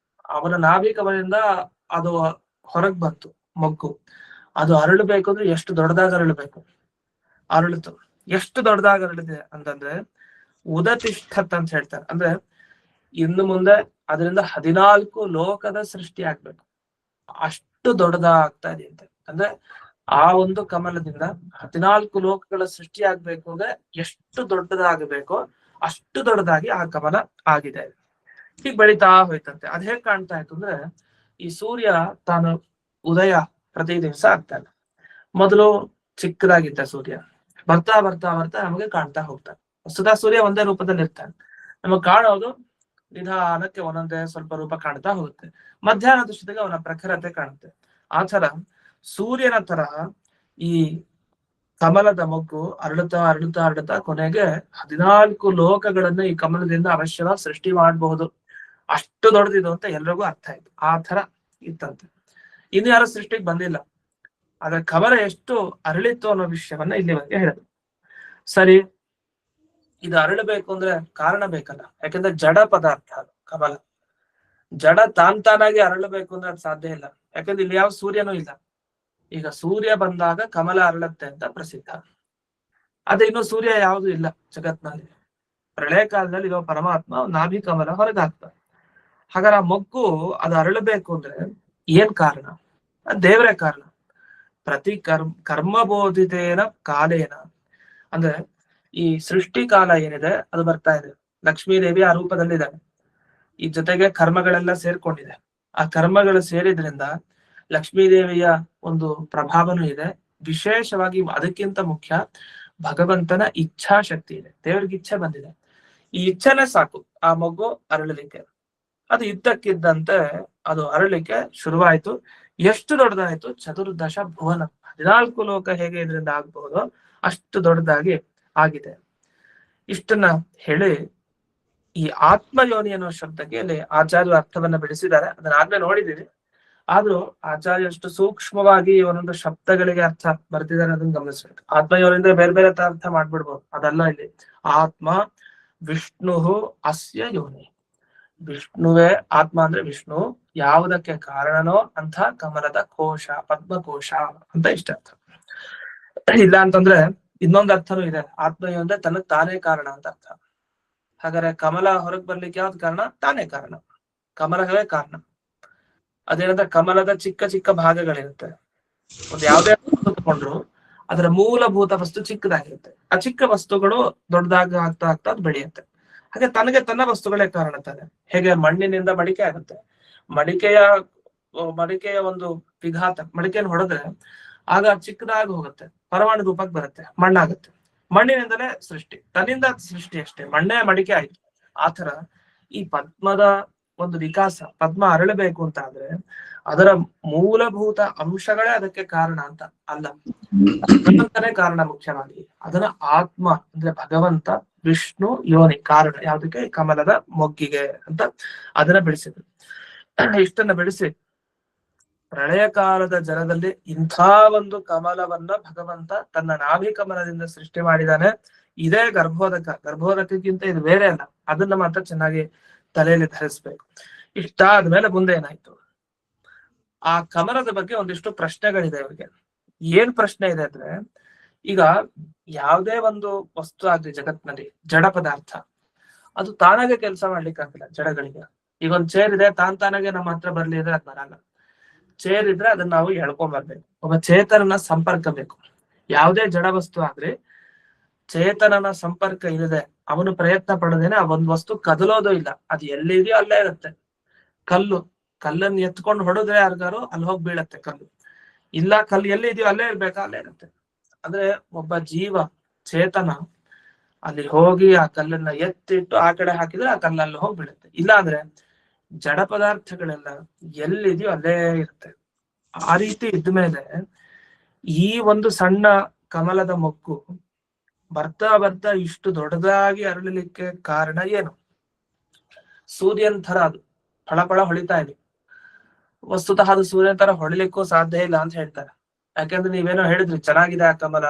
ಅವನ ನಾಭಿ ಕಮಲದಿಂದ ಅದು ಹೊರಗ್ ಬಂತು ಮೊಗ್ಗು. ಅದು ಅರಳಬೇಕು ಅಂದ್ರೆ ಎಷ್ಟು ದೊಡ್ಡದಾಗ ಅರಳಬೇಕು? ಅರಳಿತು. ಎಷ್ಟು ದೊಡ್ಡದಾಗ ಅರಳಿದೆ ಅಂತಂದ್ರೆ ಉದತಿಷ್ಠತ್ ಅಂತ ಹೇಳ್ತಾರೆ. ಅಂದ್ರೆ ಇನ್ನು ಮುಂದೆ ಅದರಿಂದ 14 ಲೋಕದ ಸೃಷ್ಟಿ ಆಗ್ಬೇಕು, ಅಷ್ಟು ದೊಡ್ಡದಾಗ್ತಾ ಇದೆಯಂತೆ. ಅಂದ್ರೆ ಆ ಒಂದು ಕಮಲದಿಂದ 14 ಲೋಕಗಳ ಸೃಷ್ಟಿ ಆಗ್ಬೇಕು ಅಂದ್ರೆ ಎಷ್ಟು ದೊಡ್ಡದಾಗಬೇಕೋ ಅಷ್ಟು ದೊಡ್ಡದಾಗಿ ಆ ಕಮಲ ಆಗಿದೆ. ಹೀಗೆ ಬೆಳೀತಾ ಹೋಯ್ತಂತೆ. ಅದ್ ಹೇಗ್ ಕಾಣ್ತಾ ಇತ್ತು ಅಂದ್ರೆ ಈ ಸೂರ್ಯ ತಾನು ಉದಯ ಪ್ರತಿ ದಿವಸ ಆಗ್ತಾನೆ. ಮೊದಲು ಚಿಕ್ಕದಾಗಿದ್ದ ಸೂರ್ಯ ಬರ್ತಾ ಬರ್ತಾ ಬರ್ತಾ ನಮಗೆ ಕಾಣ್ತಾ ಹೋಗ್ತಾನೆ. ವಸ್ತುತಃ ಸೂರ್ಯ ಒಂದೇ ರೂಪದಲ್ಲಿ ಇರ್ತಾನೆ, ನಮಗ್ ಕಾಣೋದು ನಿಧಾನಕ್ಕೆ ಒಂದೊಂದೇ ಸ್ವಲ್ಪ ರೂಪ ಕಾಣ್ತಾ ಹೋಗುತ್ತೆ. ಮಧ್ಯಾಹ್ನದ ಜೊತೆಗೆ ಅವನ ಪ್ರಖರತೆ ಕಾಣುತ್ತೆ. ಆ ತರ ಸೂರ್ಯನ ತರ ಈ ಕಮಲದ ಮೊಗ್ಗು ಅರಳುತ್ತಾ ಅರಳುತ್ತಾ ಅರಳುತ್ತಾ ಕೊನೆಗೆ 14 ಲೋಕಗಳನ್ನ ಈ ಕಮಲದಿಂದ ಅವಶ್ಯವಾಗಿ ಸೃಷ್ಟಿ ಮಾಡಬಹುದು, ಅಷ್ಟು ದೊಡ್ಡದಿದು ಅಂತ ಎಲ್ರಿಗೂ ಅರ್ಥ ಆಯ್ತು. ಆ ತರ ಇತ್ತಂತೆ. ಇನ್ನು ಯಾರು ಸೃಷ್ಟಿಗೆ ಬಂದಿಲ್ಲ. ಆದ್ರೆ ಕಮಲ ಎಷ್ಟು ಅರಳಿತ್ತು ಅನ್ನೋ ವಿಷಯವನ್ನ ಇಲ್ಲಿ ಬಗ್ಗೆ ಹೇಳಿದ್ರು. ಸರಿ, ಇದು ಅರಳಬೇಕು ಅಂದ್ರೆ ಕಾರಣ ಬೇಕಲ್ಲ, ಯಾಕಂದ್ರೆ ಜಡ ಪದಾರ್ಥ ಅದು ಕಮಲ. ಜಡ ತಾನಾಗಿ ಅರಳಬೇಕು ಅಂದ್ರೆ ಅದು ಸಾಧ್ಯ ಇಲ್ಲ, ಯಾಕಂದ್ರೆ ಇಲ್ಲಿ ಯಾವ ಸೂರ್ಯನೂ ಇಲ್ಲ. ಈಗ ಸೂರ್ಯ ಬಂದಾಗ ಕಮಲ ಅರಳುತ್ತೆ ಅಂತ ಪ್ರಸಿದ್ಧ. ಅದೇ ಇನ್ನು ಸೂರ್ಯ ಯಾವುದು ಇಲ್ಲ ಜಗತ್ನಲ್ಲಿ. ಪ್ರಳಯ ಕಾಲದಲ್ಲಿ ಇರೋ ಪರಮಾತ್ಮ ನಾಭಿ ಕಮಲ ಹೊರಗಾಗ್ತಾರೆ. ಹಾಗಾದ್ರೆ ಆ ಮೊಗ್ಗು ಅದು ಅರಳಬೇಕು ಅಂದ್ರೆ ಏನ್ ಕಾರಣ? ದೇವರೇ ಕಾರಣ. ಪ್ರತಿ ಕರ್ಮಬೋಧಿತೇನ ಕಾಲೇನ ಅಂದ್ರೆ ಈ ಸೃಷ್ಟಿ ಕಾಲ ಏನಿದೆ ಅದು ಬರ್ತಾ ಇದೆ. ಲಕ್ಷ್ಮೀದೇವಿ ಆ ರೂಪದಲ್ಲಿದ್ದಾಳೆ. ಈ ಜೊತೆಗೆ ಕರ್ಮಗಳೆಲ್ಲ ಸೇರ್ಕೊಂಡಿದೆ. ಆ ಕರ್ಮಗಳು ಸೇರಿದ್ರಿಂದ ಲಕ್ಷ್ಮೀದೇವಿಯ ಒಂದು ಪ್ರಭಾವನೂ ಇದೆ. ವಿಶೇಷವಾಗಿ ಅದಕ್ಕಿಂತ ಮುಖ್ಯ ಭಗವಂತನ ಇಚ್ಛಾಶಕ್ತಿ ಇದೆ. ದೇವರಿಗೆ ಇಚ್ಛೆ ಬಂದಿದೆ. ಈ ಇಚ್ಛೆನೆ ಸಾಕು ಆ ಮಗು ಅರಳಲಿಕ್ಕೆ. ಅದು ಇದ್ದಕ್ಕಿದ್ದಂತೆ ಅದು ಅರಳಿಕ್ಕೆ ಶುರುವಾಯ್ತು. ಎಷ್ಟು ದೊಡ್ಡದಾಯ್ತು? ಚತುರ್ದಶ ಭುವನ, 14 ಲೋಕ ಹೇಗೆ ಇದರಿಂದ ಆಗ್ಬಹುದು ಅಷ್ಟು ದೊಡ್ಡದಾಗಿ ಆಗಿದೆ. ಇಷ್ಟನ್ನ ಹೇಳಿ ಈ ಆತ್ಮಯೋನಿ ಅನ್ನೋ ಶಬ್ದಕ್ಕೆ ಇಲ್ಲಿ ಆಚಾರ್ಯರು ಅರ್ಥವನ್ನ ಬಿಡಿಸಿದ್ದಾರೆ. ಅದನ್ನ ಆಗ್ಲೇ ನೋಡಿದೀವಿ. ಆದ್ರೂ ಆಚಾರ್ಯ ಅಷ್ಟು ಸೂಕ್ಷ್ಮವಾಗಿ ಒಂದೊಂದು ಶಬ್ದಗಳಿಗೆ ಅರ್ಥ ಬರ್ತಿದ್ದಾರೆ ಅದನ್ನ ಗಮನಿಸ್ಬೇಕು. ಆತ್ಮಯೋನಿಂದ ಬೇರೆ ಬೇರೆ ತರ ಅರ್ಥ ಮಾಡ್ಬಿಡ್ಬೋದು, ಅದಲ್ಲ ಇಲ್ಲಿ. ಆತ್ಮ ವಿಷ್ಣು ಅಸ್ಯ ಯೋನಿ. ವಿಷ್ಣುವೇ ಆತ್ಮ ಅಂದ್ರೆ ವಿಷ್ಣು, ಯಾವುದಕ್ಕೆ ಕಾರಣನೋ ಅಂತ ಕಮಲದ ಕೋಶ, ಪದ್ಮಕೋಶ ಅಂತ ಇಷ್ಟ ಅರ್ಥ. ಇಲ್ಲ ಅಂತಂದ್ರೆ ಇನ್ನೊಂದು ಅರ್ಥನೂ ಇದೆ, ಆತ್ಮಯೋ ಅಂದ್ರೆ ತನಗ್ ತಾನೇ ಕಾರಣ ಅಂತ ಅರ್ಥ. ಹಾಗಾದ್ರೆ ಕಮಲ ಹೊರಗ್ ಬರ್ಲಿಕ್ಕೆ ಯಾವ್ದು ಕಾರಣ? ತಾನೇ ಕಾರಣ, ಕಮಲವೇ ಕಾರಣ. ಅದೇನಂದ್ರೆ ಕಮಲದ ಚಿಕ್ಕ ಚಿಕ್ಕ ಭಾಗಗಳಿರುತ್ತೆ. ಒಂದು ಯಾವುದೇ ತಗೊಂಡ್ರು ಅದರ ಮೂಲಭೂತ ವಸ್ತು ಚಿಕ್ಕದಾಗಿರುತ್ತೆ, ಆ ಚಿಕ್ಕ ವಸ್ತುಗಳು ದೊಡ್ಡದಾಗ ಆಗ್ತಾ ಆಗ್ತಾ ಅದು ಬೆಳೆಯುತ್ತೆ. ಹಾಗೆ ತನಗೆ ತನ್ನ ವಸ್ತುಗಳೇ ಕಾರಣ ತಾನೆ. ಹೇಗೆ ಮಣ್ಣಿನಿಂದ ಮಡಿಕೆ ಆಗುತ್ತೆ, ಮಡಿಕೆಯ ಒಂದು ವಿಘಾತ, ಮಡಿಕೆಯನ್ನು ಹೊಡೆದ್ರೆ ಆಗ ಚಿಕ್ಕದಾಗಿ ಹೋಗುತ್ತೆ, ಪರಮಾಣು ರೂಪಕ್ಕೆ ಬರುತ್ತೆ, ಮಣ್ಣಾಗುತ್ತೆ. ಮಣ್ಣಿನಿಂದಲೇ ಸೃಷ್ಟಿ, ತನ್ನಿಂದ ಸೃಷ್ಟಿ ಅಷ್ಟೇ, ಮಣ್ಣೇ ಮಡಿಕೆ ಆಯ್ತು. ಆತರ ಈ ಪದ್ಮದ ಒಂದು ವಿಕಾಸ, ಪದ್ಮ ಅರಳಬೇಕು ಅಂತ ಆದ್ರೆ ಅದರ ಮೂಲಭೂತ ಅಂಶಗಳೇ ಅದಕ್ಕೆ ಕಾರಣ ಅಂತ ಅಲ್ಲ, ಭಗವಂತನೇ ಕಾರಣ. ಮುಖ್ಯವಾಗಿ ಅದನ್ನ ಆತ್ಮ ಅಂದ್ರೆ ಭಗವಂತ, ವಿಷ್ಣು ಯೋನಿ ಕಾರಣ ಯಾವ್ದಕ್ಕೆ? ಕಮಲದ ಮೊಗ್ಗಿಗೆ ಅಂತ ಅದನ್ನ ಬೆಳೆಸಿದ್ರು. ಇಷ್ಟನ್ನ ಬೆಳೆಸಿ ಪ್ರಳಯ ಕಾಲದ ಜಲದಲ್ಲಿ ಇಂಥ ಒಂದು ಕಮಲವನ್ನ ಭಗವಂತ ತನ್ನ ನಾಭಿ ಕಮಲದಿಂದ ಸೃಷ್ಟಿ ಮಾಡಿದಾನೆ. ಇದೇ ಗರ್ಭೋದಕ, ಗರ್ಭೋದಕಕ್ಕಿಂತ ಇದು ಬೇರೆ ಅಲ್ಲ, ಅದನ್ನ ಮಾತ್ರ ಚೆನ್ನಾಗಿ ತಲೆಯಲ್ಲಿ ಧರಿಸ್ಬೇಕು. ಇಷ್ಟ ಆದ್ಮೇಲೆ ಮುಂದೆ ಏನಾಯ್ತು? ಆ ಕಮಲದ ಬಗ್ಗೆ ಒಂದಿಷ್ಟು ಪ್ರಶ್ನೆಗಳಿದೆ ಇವರಿಗೆ. ಏನ್ ಪ್ರಶ್ನೆ ಇದೆ ಅಂದ್ರೆ, ಈಗ ಯಾವುದೇ ಒಂದು ವಸ್ತು ಆಗ್ಲಿ ಜಗತ್ನಲ್ಲಿ, ಜಡ ಪದಾರ್ಥ, ಅದು ತಾನಾಗೆ ಕೆಲಸ ಮಾಡ್ಲಿಕ್ಕೆ ಆಗಿಲ್ಲ ಜಡಗಳಿಗೆ. ಈಗ ಒಂದ್ ಚೇರ್ ಇದೆ, ತಾನಾಗೆ ನಮ್ಮ ಹತ್ರ ಬರ್ಲಿ ಅಂದ್ರೆ ಅದ್ ಬರಲ್ಲ. ಚೇರ್ ಇದ್ರೆ ಅದನ್ನ ನಾವು ಎಳ್ಕೊಂಡ್ ಬರ್ಬೇಕು, ಒಬ್ಬ ಚೇತನನ ಸಂಪರ್ಕ ಬೇಕು. ಯಾವುದೇ ಜಡ ವಸ್ತು ಆದ್ರೆ ಚೇತನನ ಸಂಪರ್ಕ ಇಲ್ಲದೆ, ಅವನು ಪ್ರಯತ್ನ ಪಡದೇನೆ ಆ ಒಂದ್ ವಸ್ತು ಕದಲೋದು ಇಲ್ಲ, ಅದು ಎಲ್ಲಿದೆಯೋ ಅಲ್ಲೇ ಇರುತ್ತೆ. ಕಲ್ಲನ್ನು ಎತ್ಕೊಂಡು ಹೊಡೆದ್ರೆ ಯಾರಿಗಾರು ಅಲ್ಲಿ ಹೋಗಿ ಬೀಳತ್ತೆ ಕಲ್ಲು. ಇಲ್ಲ, ಕಲ್ಲು ಎಲ್ಲಿ ಇದೆಯೋ ಅಲ್ಲೇ ಇರ್ಬೇಕಾ, ಅಲ್ಲೇ ಇರುತ್ತೆ. ಅಂದ್ರೆ ಒಬ್ಬ ಜೀವ ಚೇತನ ಅಲ್ಲಿ ಹೋಗಿ ಆ ಕಲ್ಲನ್ನ ಎತ್ತಿಟ್ಟು ಆ ಕಡೆ ಹಾಕಿದ್ರೆ ಆ ಕಲ್ಲಲ್ಲಿ ಹೋಗಿ ಬೀಳುತ್ತೆ. ಇಲ್ಲ ಅಂದ್ರೆ ಜಡ ಪದಾರ್ಥಗಳೆಲ್ಲ ಎಲ್ಲಿದೆಯೋ ಅಲ್ಲೇ ಇರುತ್ತೆ. ಆ ರೀತಿ ಇದ್ಮೇಲೆ ಈ ಒಂದು ಸಣ್ಣ ಕಮಲದ ಮೊಗ್ಗು ಬರ್ತಾ ಬರ್ತಾ ಇಷ್ಟು ದೊಡ್ಡದಾಗಿ ಅರಳಲಿಕ್ಕೆ ಕಾರಣ ಏನು? ಸೂರ್ಯನ ತರ ಅದು ಫಳಫಳ ಹೊಳಿತಾ ಇದೆ. ವಸ್ತುತಃ ಅದು ಸೂರ್ಯನ ತರ ಹೊಳಿಲಿಕ್ಕೂ ಸಾಧ್ಯ ಇಲ್ಲ ಅಂತ ಹೇಳ್ತಾರೆ. ಯಾಕೆಂದ್ರೆ ನೀವೇನೋ ಹೇಳಿದ್ರಿ, ಚೆನ್ನಾಗಿದೆ ಆ ಕಮಲ,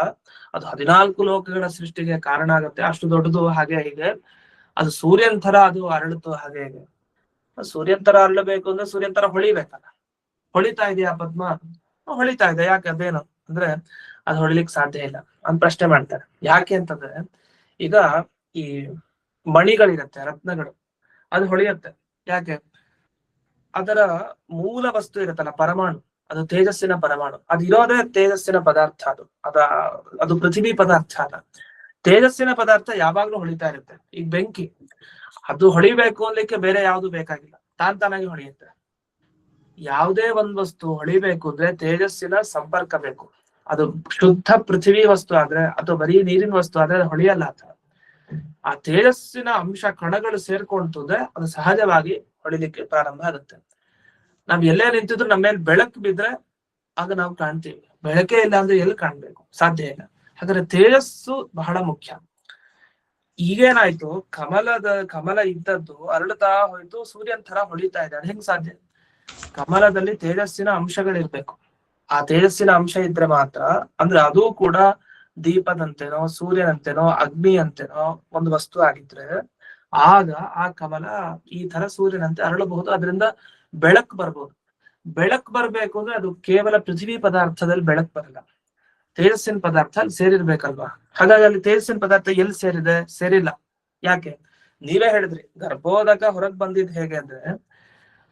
ಅದು 14 ಲೋಕಗಳ ಸೃಷ್ಟಿಗೆ ಕಾರಣ ಆಗುತ್ತೆ, ಅಷ್ಟು ದೊಡ್ಡದು, ಹಾಗೆ ಹೀಗೆ. ಅದು ಸೂರ್ಯನ ತರ ಅದು ಅರಳುತ್ತು, ಹಾಗೆ ಹೀಗೆ. ಸೂರ್ಯನ್ ತರ ಅರಳಬೇಕು ಅಂದ್ರೆ ಸೂರ್ಯನ್ ತರ ಹೊಳಿಬೇಕಲ್ಲ. ಹೊಳಿತಾ ಇದೆಯಾ ಪದ್ಮ? ಹೊಳಿತಾ ಇದೆ. ಯಾಕೆ? ಅದೇನು ಅಂದ್ರೆ ಅದು ಹೊಳಿಲಿಕ್ಕೆ ಸಾಧ್ಯ ಇಲ್ಲ ಅಂತ ಪ್ರಶ್ನೆ ಮಾಡ್ತಾರೆ. ಯಾಕೆ ಅಂತಂದ್ರೆ, ಈಗ ಈ ಮಣಿಗಳಿರತ್ತೆ, ರತ್ನಗಳು, ಅದು ಹೊಳೆಯುತ್ತೆ. ಯಾಕೆ? ಅದರ ಮೂಲ ವಸ್ತು ಇರುತ್ತಲ್ಲ, ಪರಮಾಣು, ಅದು ತೇಜಸ್ಸಿನ ಪರಮಾಣು, ಅದು ಇರೋದೇ ತೇಜಸ್ಸಿನ ಪದಾರ್ಥ. ಅದು ಪೃಥ್ವಿ ಪದಾರ್ಥ ಅಲ್ಲ. ತೇಜಸ್ಸಿನ ಪದಾರ್ಥ ಯಾವಾಗ್ಲೂ ಹೊಳಿತಾ ಇರುತ್ತೆ. ಈಗ ಬೆಂಕಿ, ಅದು ಹೊಳಿಬೇಕು ಅನ್ಲಿಕ್ಕೆ ಬೇರೆ ಯಾವ್ದು ಬೇಕಾಗಿಲ್ಲ, ತಾನಾಗಿ ಹೊಳೆಯುತ್ತೆ. ಯಾವುದೇ ಒಂದ್ ವಸ್ತು ಹೊಳಿಬೇಕು ಅಂದ್ರೆ ತೇಜಸ್ಸಿನ ಸಂಪರ್ಕ ಬೇಕು. ಅದು ಶುದ್ಧ ಪೃಥ್ವಿ ವಸ್ತು ಆದ್ರೆ ಅಥವಾ ಬರೀ ನೀರಿನ ವಸ್ತು ಆದ್ರೆ ಅದು ಹೊಳೆಯಲ್ಲ. ಆ ತೇಜಸ್ಸಿನ ಅಂಶ ಕಣಗಳು ಸೇರ್ಕೊಂಡ್ರೆ ಅದು ಸಹಜವಾಗಿ ಹೊಳಿಲಿಕ್ಕೆ ಪ್ರಾರಂಭ ಆಗುತ್ತೆ. ನಾವ್ ಎಲ್ಲೇ ನಿಂತಿದ್ರು ನಮ್ಮ ಮೇಲೆ ಬೆಳಕು ಬಿದ್ರೆ ಆಗ ನಾವು ಕಾಣ್ತೀವಿ, ಬೆಳಕೇ ಇಲ್ಲ ಅಂದ್ರೆ ಎಲ್ಲಿ ಕಾಣ್ಬೇಕು? ಸಾಧ್ಯ ಇಲ್ಲ. ಹಾಗಾದ್ರೆ ತೇಜಸ್ಸು ಬಹಳ ಮುಖ್ಯ. ಈಗೇನಾಯ್ತು, ಕಮಲ ಇದ್ದದ್ದು ಅರಳುತ್ತಾ ಹೋಯ್ತು, ಸೂರ್ಯನ ತರ ಹೊಳಿತಾ ಇದೆ. ಅದು ಹೆಂಗ್ ಸಾಧ್ಯ? ಕಮಲದಲ್ಲಿ ತೇಜಸ್ಸಿನ ಅಂಶಗಳಿರ್ಬೇಕು. ಆ ತೇಜಸ್ಸಿನ ಅಂಶ ಇದ್ರೆ ಮಾತ್ರ, ಅಂದ್ರೆ ಅದು ಕೂಡ ದೀಪದಂತೆನೋ ಸೂರ್ಯನಂತೆನೋ ಅಗ್ನಿ ಅಂತೆನೋ ಒಂದು ವಸ್ತು ಆಗಿದ್ರೆ ಆಗ ಆ ಕಮಲ ಈ ತರ ಸೂರ್ಯನಂತೆ ಅರಳಬಹುದು, ಅದರಿಂದ ಬೆಳಕು ಬರ್ಬೋದು. ಬೆಳಕು ಬರ್ಬೇಕು ಅಂದ್ರೆ ಅದು ಕೇವಲ ಪೃಥ್ವಿ ಪದಾರ್ಥದಲ್ಲಿ ಬೆಳಕು ಬರಲ್ಲ, ತೇಜಸ್ಸಿನ ಪದಾರ್ಥ ಅಲ್ಲಿ ಸೇರಿರ್ಬೇಕಲ್ವಾ. ಹಾಗಾಗಿ ಅಲ್ಲಿ ತೇಜಸ್ಸಿನ ಪದಾರ್ಥ ಎಲ್ಲಿ ಸೇರಿದೆ? ಸೇರಿಲ್ಲ. ಯಾಕೆ? ನೀವೇ ಹೇಳಿದ್ರಿ, ಗರ್ಭೋದಕ ಹೊರಗ್ ಬಂದಿದ್ ಹೇಗೆ ಅಂದ್ರೆ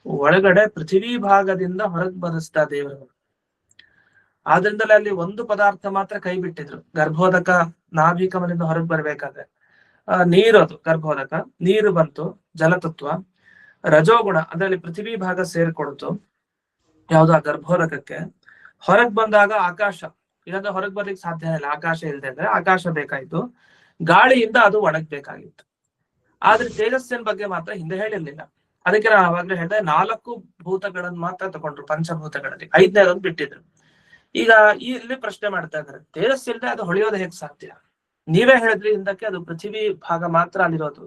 ಒಳಗಡೆ ಪೃಥ್ವಿ ಭಾಗದಿಂದ ಹೊರಗ್ ಬರೆಸ್ತಾ ದೇವರು. ಆದ್ರಿಂದಲೇ ಅಲ್ಲಿ ಒಂದು ಪದಾರ್ಥ ಮಾತ್ರ ಕೈ ಬಿಟ್ಟಿದ್ರು. ಗರ್ಭೋದಕ ನಾಭಿ ಕಮಲದಿಂದ ಹೊರಗ್ ಬರ್ಬೇಕಾದ್ರೆ ನೀರು, ಅದು ಗರ್ಭೋದಕ, ನೀರು ಬಂತು, ಜಲತತ್ವ, ರಜೋಗುಣ ಅದರಲ್ಲಿ ಪೃಥ್ವಿ ಭಾಗ ಸೇರ್ಕೊಡ್ತು ಯಾವ್ದು? ಆ ಗರ್ಭೋದಕಕ್ಕೆ. ಹೊರಗ್ ಬಂದಾಗ ಆಕಾಶ, ಇಲ್ಲಾಂದ್ರೆ ಹೊರಗ್ ಬರ್ಲಿಕ್ಕೆ ಸಾಧ್ಯ ಇಲ್ಲ, ಆಕಾಶ ಇಲ್ಲದೆ ಅಂದ್ರೆ ಆಕಾಶ ಬೇಕಾಯ್ತು, ಗಾಳಿಯಿಂದ ಅದು ಒಣಗ್ಬೇಕಾಗಿತ್ತು. ಆದ್ರೆ ತೇಜಸ್ಸಿನ ಬಗ್ಗೆ ಮಾತ್ರ ಹಿಂದೆ ಹೇಳಿರ್ಲಿಲ್ಲ. ಅದಕ್ಕೆ ನಾನು ಅವಾಗ್ಲೇ ಹೇಳಿದೆ, 4 ಭೂತಗಳನ್ನ ಮಾತ್ರ ತಗೊಂಡ್ರು ಪಂಚಭೂತಗಳಲ್ಲಿ, 5ನೇದೊಂದು ಬಿಟ್ಟಿದ್ರು. ಈಗ ಇಲ್ಲಿ ಪ್ರಶ್ನೆ ಮಾಡ್ತಾ ಇದ್ದಾರೆ, ತೇಜಸ್ಸಿಲ್ಲದೆ ಅದು ಹೊಳೆಯೋದು ಹೇಗ್ ಸಾಧ್ಯ? ನೀವೇ ಹೇಳಿದ್ರಿ ಹಿಂದಕ್ಕೆ, ಅದು ಪೃಥ್ವಿ ಭಾಗ ಮಾತ್ರ ಅಲ್ಲಿರೋದು.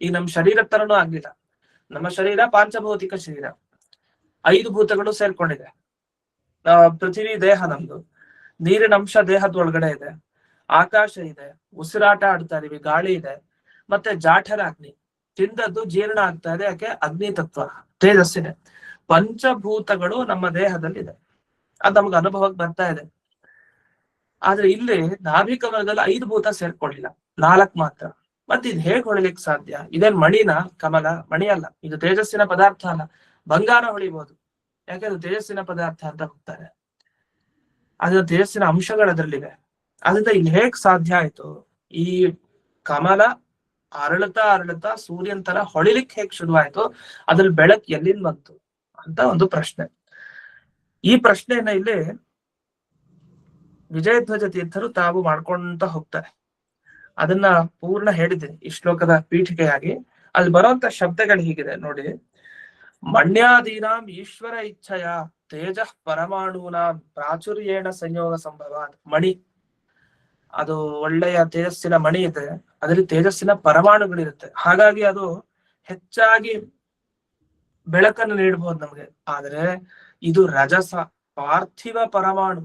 ಈಗ ನಮ್ ಶರೀರ ತರನೂ ಆಗ್ಲಿಲ್ಲ. ನಮ್ಮ ಶರೀರ ಪಾಂಚಭೌತಿಕ ಶರೀರ, 5 ಭೂತಗಳು ಸೇರ್ಕೊಂಡಿದೆ. ಪೃಥ್ವಿ ದೇಹ ನಮ್ದು, ನೀರಿನ ಅಂಶ ದೇಹದ ಒಳಗಡೆ ಇದೆ, ಆಕಾಶ ಇದೆ, ಉಸಿರಾಟ ಆಡ್ತಾ ಇದೀವಿ, ಗಾಳಿ ಇದೆ, ಮತ್ತೆ ಜಾಠರ ಅಗ್ನಿ, ತಿಂದದ್ದು ಜೀರ್ಣ ಆಗ್ತಾ ಇದೆ, ಯಾಕೆ ಅಗ್ನಿ ತತ್ವ ತೇಜಸ್ಸಿದೆ. ಪಂಚಭೂತಗಳು ನಮ್ಮ ದೇಹದಲ್ಲಿದೆ, ಅದು ನಮ್ಗೆ ಅನುಭವಕ್ಕೆ ಬರ್ತಾ ಇದೆ. ಆದ್ರೆ ಇಲ್ಲಿ ನಾಭಿ ಕಮಲದಲ್ಲಿ 5 ಭೂತ ಸೇರ್ಕೊಳ್ಳಿಲ್ಲ, 4 ಮಾತ್ರ. ಮತ್ತೆ ಇದು ಹೇಗ್ ಹೊಳಿಲಿಕ್ಕೆ ಸಾಧ್ಯ? ಇದೇನ್ ಮಣಿನ? ಕಮಲ ಮಣಿ ಅಲ್ಲ, ಇದು ತೇಜಸ್ಸಿನ ಪದಾರ್ಥ ಅಲ್ಲ. ಬಂಗಾರ ಹೊಳಿಬಹುದು, ಯಾಕಂದ್ರೆ ತೇಜಸ್ಸಿನ ಪದಾರ್ಥ ಅಂತ ಹೋಗ್ತಾರೆ, ಅದ್ರ ತೇಜಸ್ಸಿನ ಅಂಶಗಳು ಅದರಲ್ಲಿವೆ. ಅದರಿಂದ ಇಲ್ಲಿ ಹೇಗ್ ಸಾಧ್ಯ ಆಯ್ತು? ಈ ಕಮಲ ಅರಳುತ್ತಾ ಸೂರ್ಯನ್ ತರ ಹೊಳಿಲಿಕ್ಕೆ ಹೇಗ್ ಶುರುವಾಯ್ತು? ಅದ್ರಲ್ಲಿ ಬೆಳಕು ಎಲ್ಲಿಂದ ಬಂತು ಅಂತ ಒಂದು ಪ್ರಶ್ನೆ. ಈ ಪ್ರಶ್ನೆಯನ್ನ ಇಲ್ಲಿ ವಿಜಯಧ್ವಜ ತೀರ್ಥರು ತಾವು ಮಾಡ್ಕೊಂತ ಹೋಗ್ತಾರೆ. ಅದನ್ನ ಪೂರ್ಣ ಹೇಳಿದ್ದೀನಿ ಈ ಶ್ಲೋಕದ ಪೀಠಿಕೆಯಾಗಿ. ಅಲ್ಲಿ ಬರುವಂತ ಶಬ್ದಗಳು ಹೀಗಿದೆ ನೋಡಿ. ಮಣ್ಯಾದೀನಾಂ ಈಶ್ವರ ಇಚ್ಛೆಯ ತೇಜ ಪರಮಾಣುನಾಂ ಪ್ರಾಚುರ್ಯೇಣ ಸಂಯೋಗ ಸಂಭವ. ಮಣಿ ಅದು ಒಳ್ಳೆಯ ತೇಜಸ್ಸಿನ ಮಣಿ ಇದೆ, ಅದರಲ್ಲಿ ತೇಜಸ್ಸಿನ ಪರಮಾಣುಗಳಿರುತ್ತೆ, ಹಾಗಾಗಿ ಅದು ಹೆಚ್ಚಾಗಿ ಬೆಳಕನ್ನು ನೀಡಬಹುದು ನಮಗೆ. ಆದ್ರೆ ಇದು ರಜಸ ಪಾರ್ಥಿವ ಪರಮಾಣು,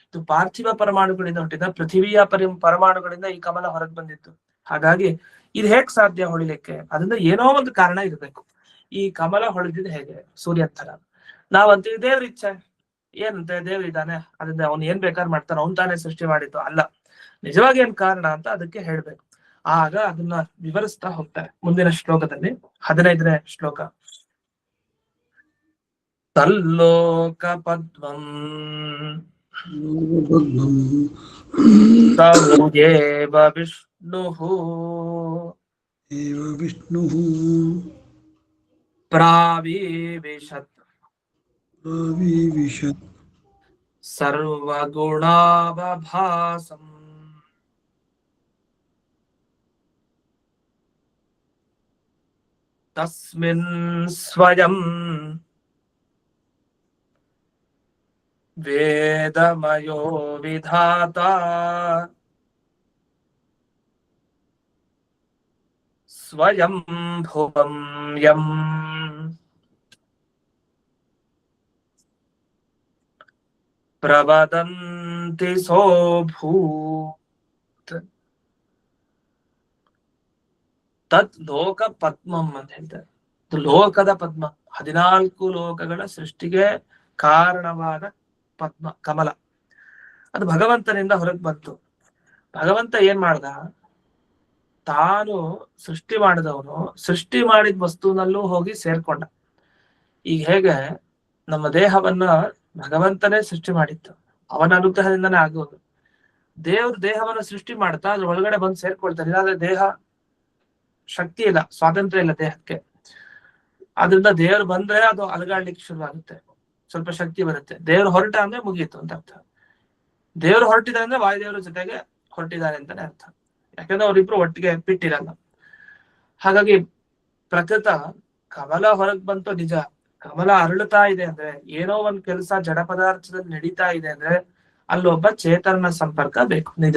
ಇದು ಪಾರ್ಥಿವ ಪರಮಾಣುಗಳಿಂದ ಹುಟ್ಟಿದ ಪೃಥಿವಿಯ ಪರಮಾಣುಗಳಿಂದ ಈ ಕಮಲ ಹೊರಗೆ ಬಂದಿತ್ತು. ಹಾಗಾಗಿ ಇದು ಹೇಗ್ ಸಾಧ್ಯ ಹೊಳಿಲಿಕ್ಕೆ? ಅದರಿಂದ ಏನೋ ಒಂದು ಕಾರಣ ಇರಬೇಕು. ಈ ಕಮಲ ಹೊಳೆದಿದ್ದು ಹೇಗೆ? ಸೂರ್ಯ ತರ. ನಾವಂತೀವಿ ದೇವ್ರ ಇಚ್ಛೆ, ಏನಂತೆ ದೇವ್ರ ಇದ್ದಾನೆ, ಅದರಿಂದ ಅವ್ನು ಏನ್ ಬೇಕಾದ್ರೆ ಮಾಡ್ತಾನೆ, ಅವ್ನ್ ತಾನೇ ಸೃಷ್ಟಿ ಮಾಡಿದ್ದು ಅಲ್ಲ, ನಿಜವಾಗಿ ಏನ್ ಕಾರಣ ಅಂತ ಅದಕ್ಕೆ ಹೇಳ್ಬೇಕು. ಆಗ ಅದನ್ನ ವಿವರಿಸ್ತಾ ಹೋಗ್ತಾರೆ ಮುಂದಿನ ಶ್ಲೋಕದಲ್ಲಿ. 15ನೇ ಶ್ಲೋಕ. ತಲ್ಲೋಕ ಪದ್ಮಂ ತಮುಜೇವ ವಿಷ್ಣುಃ ಪ್ರಾವಿವೇಶತ್ ಸರ್ವಗುಣಾವಭಾಸಂ ತಸ್ಮಿನ್ ಸ್ವಯಂ ವೇದಮಯೋ ವಿಧಾತ ಸ್ವಯಂ ಭುವಂ ಯಂ ಪ್ರವದಂತಿ ಸೋಭೂತ್ ತತ್ ಲೋಕ ಪದ್ಮಂ ಅಂತ ಹೇಳ್ತಾರೆ. ಲೋಕದ ಪದ್ಮ, 14 ಲೋಕಗಳ ಸೃಷ್ಟಿಗೆ ಕಾರಣವಾದ ಪದ್ಮ ಕಮಲ, ಅದು ಭಗವಂತನಿಂದ ಹೊರಗೆ ಬಂತು. ಭಗವಂತ ಏನ್ ಮಾಡ್ದ? ತಾನು ಸೃಷ್ಟಿ ಮಾಡಿದವನು ಸೃಷ್ಟಿ ಮಾಡಿದ ವಸ್ತುನಲ್ಲೂ ಹೋಗಿ ಸೇರ್ಕೊಂಡ. ಈಗ ಹೇಗೆ ನಮ್ಮ ದೇಹವನ್ನ ಭಗವಂತನೇ ಸೃಷ್ಟಿ ಮಾಡಿತ್ತು, ಅವನ ಅನುಗ್ರಹದಿಂದನೇ ಆಗೋದು. ದೇವ್ರ ದೇಹವನ್ನ ಸೃಷ್ಟಿ ಮಾಡ್ತಾ ಅದ್ರ ಒಳಗಡೆ ಬಂದು ಸೇರ್ಕೊಳ್ತಾರೆ. ಇಲ್ಲಾಂದ್ರೆ ದೇಹ ಶಕ್ತಿ ಇಲ್ಲ, ಸ್ವಾತಂತ್ರ್ಯ ಇಲ್ಲ ದೇಹಕ್ಕೆ. ಆದ್ರಿಂದ ದೇವ್ರು ಬಂದ್ರೆ ಅದು ಅಲಗಾಡ್ಲಿಕ್ಕೆ ಶುರುವಾಗುತ್ತೆ, ಸ್ವಲ್ಪ ಶಕ್ತಿ ಬರುತ್ತೆ. ದೇವ್ರು ಹೊರಟ ಅಂದ್ರೆ ಮುಗಿಯಿತು ಅಂತ ಅರ್ಥ. ದೇವ್ರು ಹೊರಟಿದ್ದಾರೆ ಅಂದ್ರೆ ವಾಯುದೇವ್ರ ಜೊತೆಗೆ ಹೊರಟಿದ್ದಾರೆ ಅಂತಾನೆ ಅರ್ಥ, ಯಾಕಂದ್ರೆ ಅವ್ರಿಬ್ರು ಒಟ್ಟಿಗೆ ಬಿಟ್ಟಿರಲ್ಲ. ಹಾಗಾಗಿ ಪ್ರಕೃತ ಕಮಲ ಹೊರಗ್ ಬಂತು ನಿಜ, ಕಮಲ ಅರಳುತ್ತಾ ಇದೆ ಅಂದ್ರೆ ಏನೋ ಒಂದ್ ಕೆಲಸ ಜಡ ಪದಾರ್ಥದಲ್ಲಿ ನಡೀತಾ ಇದೆ ಅಂದ್ರೆ ಅಲ್ಲೊಬ್ಬ ಚೇತನ ಸಂಪರ್ಕ ಬೇಕು, ನಿಜ.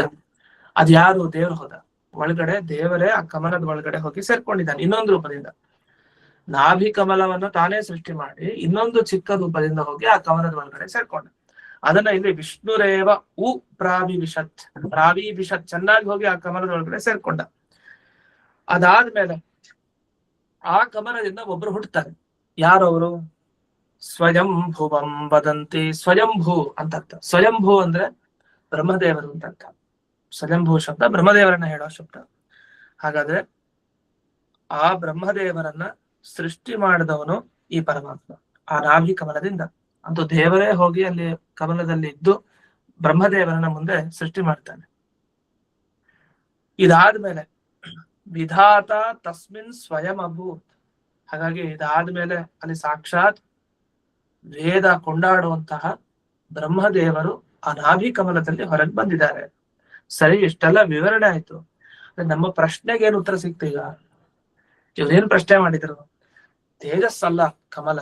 ಅದ್ ಯಾರು? ದೇವ್ರು ಹೋದ ಒಳಗಡೆ, ದೇವರೇ ಆ ಕಮಲದ ಒಳಗಡೆ ಹೋಗಿ ಸೇರ್ಕೊಂಡಿದ್ದಾನೆ ಇನ್ನೊಂದು ರೂಪದಿಂದ. ನಾಭಿ ಕಮಲವನ್ನು ತಾನೇ ಸೃಷ್ಟಿ ಮಾಡಿ ಇನ್ನೊಂದು ಚಿಕ್ಕ ರೂಪದಿಂದ ಹೋಗಿ ಆ ಕಮಲದ ಒಳಗಡೆ ಸೇರ್ಕೊಂಡ. ಅದನ್ನ ಇಲ್ಲಿ ವಿಷ್ಣುರೇವ ಉ ಪ್ರಾವಿವಿಶತ್, ಪ್ರಾವಿವಿಶತ್ ಚೆನ್ನಾಗಿ ಹೋಗಿ ಆ ಕಮಲದ ಒಳಗಡೆ ಸೇರ್ಕೊಂಡ. ಅದಾದ್ಮೇಲೆ ಆ ಕಮಲದಿಂದ ಒಬ್ರು ಹುಟ್ಟುತ್ತಾರೆ. ಯಾರವರು? ಸ್ವಯಂಭುವಂ ವದಂತಿ. ಸ್ವಯಂಭೂ ಅಂತ ಅರ್ಥ. ಸ್ವಯಂಭೂ ಅಂದ್ರೆ ಬ್ರಹ್ಮದೇವರು ಅಂತ ಅರ್ಥ. ಸ್ವಯಂಭೂ ಶಬ್ದ ಬ್ರಹ್ಮದೇವರನ್ನ ಹೇಳೋ ಶಬ್ದ. ಹಾಗಾದ್ರೆ ಆ ಬ್ರಹ್ಮದೇವರನ್ನ ಸೃಷ್ಟಿ ಮಾಡಿದವನು ಈ ಪರಮಾತ್ಮ ಆ ನಾಭಿ ಕಮಲದಿಂದ. ಅಂತೂ ದೇವರೇ ಹೋಗಿ ಅಲ್ಲಿ ಕಮಲದಲ್ಲಿ ಇದ್ದು ಬ್ರಹ್ಮದೇವರನ್ನ ಮುಂದೆ ಸೃಷ್ಟಿ ಮಾಡ್ತಾನೆ. ಇದಾದ್ಮೇಲೆ ವಿಧಾತ ತಸ್ಮಿನ್ ಸ್ವಯಂ ಅಭೂತ್. ಹಾಗಾಗಿ ಇದಾದ್ಮೇಲೆ ಅಲ್ಲಿ ಸಾಕ್ಷಾತ್ ವೇದ ಕೊಂಡಾಡುವಂತಹ ಬ್ರಹ್ಮದೇವರು ಆ ನಾಭಿ ಕಮಲದಲ್ಲಿ ಹೊರಗೆ ಬಂದಿದ್ದಾರೆ. ಸರಿ, ಇಷ್ಟೆಲ್ಲ ವಿವರಣೆ ಆಯ್ತು. ನಮ್ಮ ಪ್ರಶ್ನೆಗೆ ಏನು ಉತ್ತರ ಸಿಗ್ತೀಗ? ಇವ್ರೇನ್ ಪ್ರಶ್ನೆ ಮಾಡಿದ್ರು? ತೇಜಸ್ಸಲ್ಲ ಕಮಲ,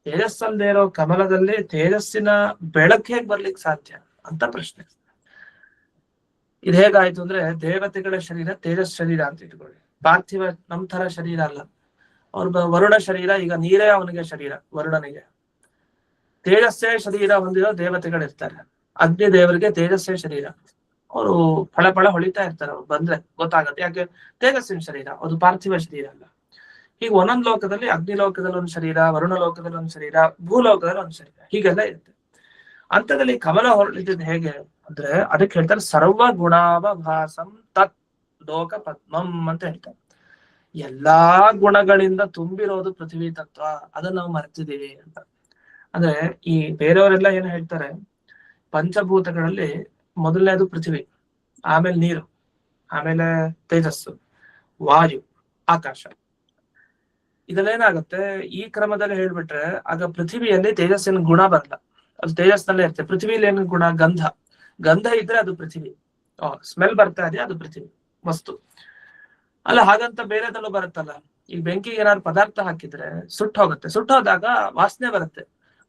ತೇಜಸ್ಸಲ್ಲದೆ ಇರೋ ಕಮಲದಲ್ಲಿ ತೇಜಸ್ಸಿನ ಬೆಳಕು ಹೇಗ್ ಬರ್ಲಿಕ್ಕೆ ಸಾಧ್ಯ ಅಂತ ಪ್ರಶ್ನೆ. ಇದು ಹೇಗಾಯ್ತು ಅಂದ್ರೆ, ದೇವತೆಗಳ ಶರೀರ ತೇಜಸ್ ಶರೀರ ಅಂತ ಇಟ್ಕೊಳ್ಳಿ, ಪಾರ್ಥಿವ ನಮ್ ತರ ಶರೀರ ಅಲ್ಲ. ವರುಣ ಶರೀರ, ಈಗ ನೀರೇ ಅವನಿಗೆ ಶರೀರ ವರುಣನಿಗೆ. ತೇಜಸ್ಸೇ ಶರೀರ ಹೊಂದಿರೋ ದೇವತೆಗಳಿರ್ತಾರೆ. ಅಗ್ನಿ ದೇವರಿಗೆ ತೇಜಸ್ಸೇ ಶರೀರ. ಅವರು ಫಳ ಫಳ ಹೊಳಿತಾ ಇರ್ತಾರೆ. ಅವ್ರು ಬಂದ್ರೆ ಗೊತ್ತಾಗತ್ತೆ, ಯಾಕೆ ತೇಜಸ್ಸಿನ ಶರೀರ, ಅದು ಪಾರ್ಥಿವ ಶರೀರ ಅಲ್ಲ. ಈಗ ಒಂದೊಂದು ಲೋಕದಲ್ಲಿ, ಅಗ್ನಿ ಲೋಕದಲ್ಲಿ ಒಂದು ಶರೀರ, ವರುಣ ಲೋಕದಲ್ಲಿ ಒಂದು ಶರೀರ, ಭೂಲೋಕದಲ್ಲಿ ಒಂದು ಶರೀರ, ಹೀಗೆಲ್ಲ ಇರುತ್ತೆ. ಅಂತದಲ್ಲಿ ಕಮಲ ಹೊರಳಿದ್ದು ಹೇಗೆ ಅಂದ್ರೆ ಅದಕ್ಕೆ ಹೇಳ್ತಾರೆ ಸರ್ವ ಗುಣಾವಭಾಸಂ ತತ್ ಲೋಕ ಪದ್ಮಂ ಅಂತ ಹೇಳ್ತಾರೆ. ಎಲ್ಲಾ ಗುಣಗಳಿಂದ ತುಂಬಿರೋದು ಪೃಥ್ವಿ ತತ್ವ, ಅದನ್ನ ನಾವು ಮರ್ತಿದೀವಿ ಅಂತ. ಅಂದ್ರೆ ಈ ಬೇರೆಯವರೆಲ್ಲ ಏನ್ ಹೇಳ್ತಾರೆ, ಪಂಚಭೂತಗಳಲ್ಲಿ ಮೊದಲನೇದು ಪೃಥ್ವಿ, ಆಮೇಲೆ ನೀರು, ಆಮೇಲೆ ತೇಜಸ್ಸು, ವಾಯು, ಆಕಾಶ. ಇದಲ್ಲೇನಾಗುತ್ತೆ, ಈ ಕ್ರಮದಲ್ಲಿ ಹೇಳ್ಬಿಟ್ರೆ ಆಗ ಪೃಥ್ವಿಯಲ್ಲಿ ತೇಜಸ್ಸಿನ ಗುಣ ಬರಲ್ಲ, ಅದು ತೇಜಸ್ನಲ್ಲೇ ಇರುತ್ತೆ. ಪೃಥ್ವಿಲಿ ಏನು ಗುಣ? ಗಂಧ. ಗಂಧ ಇದ್ರೆ ಅದು ಪೃಥ್ವಿ. ಸ್ಮೆಲ್ ಬರ್ತಾ ಇದೆ, ಅದು ಪೃಥ್ವಿ ವಸ್ತು ಅಲ್ಲ. ಹಾಗಂತ ಬೇರೆದಲ್ಲೂ ಬರುತ್ತಲ್ಲ, ಈ ಬೆಂಕಿಗೆ ಏನಾದ್ರು ಪದಾರ್ಥ ಹಾಕಿದ್ರೆ ಸುಟ್ಟು ಹೋಗುತ್ತೆ, ಸುಟ್ಟೋದಾಗ ವಾಸನೆ ಬರುತ್ತೆ.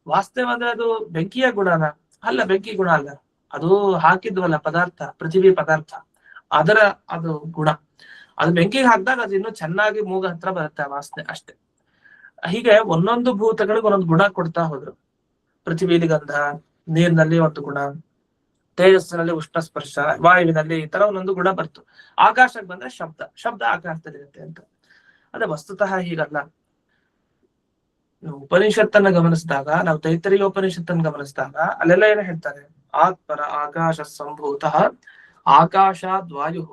ವಾಸನೆ ಬಂದ್ರೆ ಅದು ಬೆಂಕಿಯ ಗುಣನ? ಅಲ್ಲ, ಬೆಂಕಿ ಗುಣ ಅಲ್ಲ, ಅದು ಹಾಕಿದ್ವಲ್ಲ ಪದಾರ್ಥ, ಪೃಥ್ವಿ ಪದಾರ್ಥ, ಅದರ ಅದು ಗುಣ. ಅದು ಬೆಂಕಿಗೆ ಹಾಕಿದಾಗ ಅದು ಇನ್ನೂ ಚೆನ್ನಾಗಿ ಮೂಗ ಹತ್ರ ಬರುತ್ತೆ ಆ ವಾಸನೆ, ಅಷ್ಟೇ. ಹೀಗೆ ಒಂದೊಂದು ಭೂತಗಳಿಗೆ ಒಂದೊಂದು ಗುಣ ಕೊಡ್ತಾ ಹೋದ್ರು. ಪೃಥ್ವಿಲಿ ಗಂಧ, ನೀರಿನಲ್ಲಿ ಒಂದು ಗುಣ, ತೇಜಸ್ಸಿನಲ್ಲಿ ಉಷ್ಣ ಸ್ಪರ್ಶ, ವಾಯುವಿನಲ್ಲಿ ಈ ತರ ಒಂದೊಂದು ಗುಣ ಬರ್ತು. ಆಕಾಶಕ್ಕೆ ಬಂದ್ರೆ ಶಬ್ದ, ಶಬ್ದ ಆಕಾಶದಲ್ಲಿರುತ್ತೆ ಅಂತ. ಅದೇ ವಸ್ತುತಃ ಹೀಗಲ್ಲ. ಉಪನಿಷತ್ತನ್ನ ಗಮನಿಸಿದಾಗ, ನಾವು ತೈತರಿಯ ಉಪನಿಷತ್ತನ್ನು ಗಮನಿಸಿದಾಗ ಅಲ್ಲೆಲ್ಲ ಏನು ಹೇಳ್ತಾರೆ, ಆತ್ಮರ ಆಕಾಶ ಸಂಭೂತ ಆಕಾಶಾದ್ ವಾಯು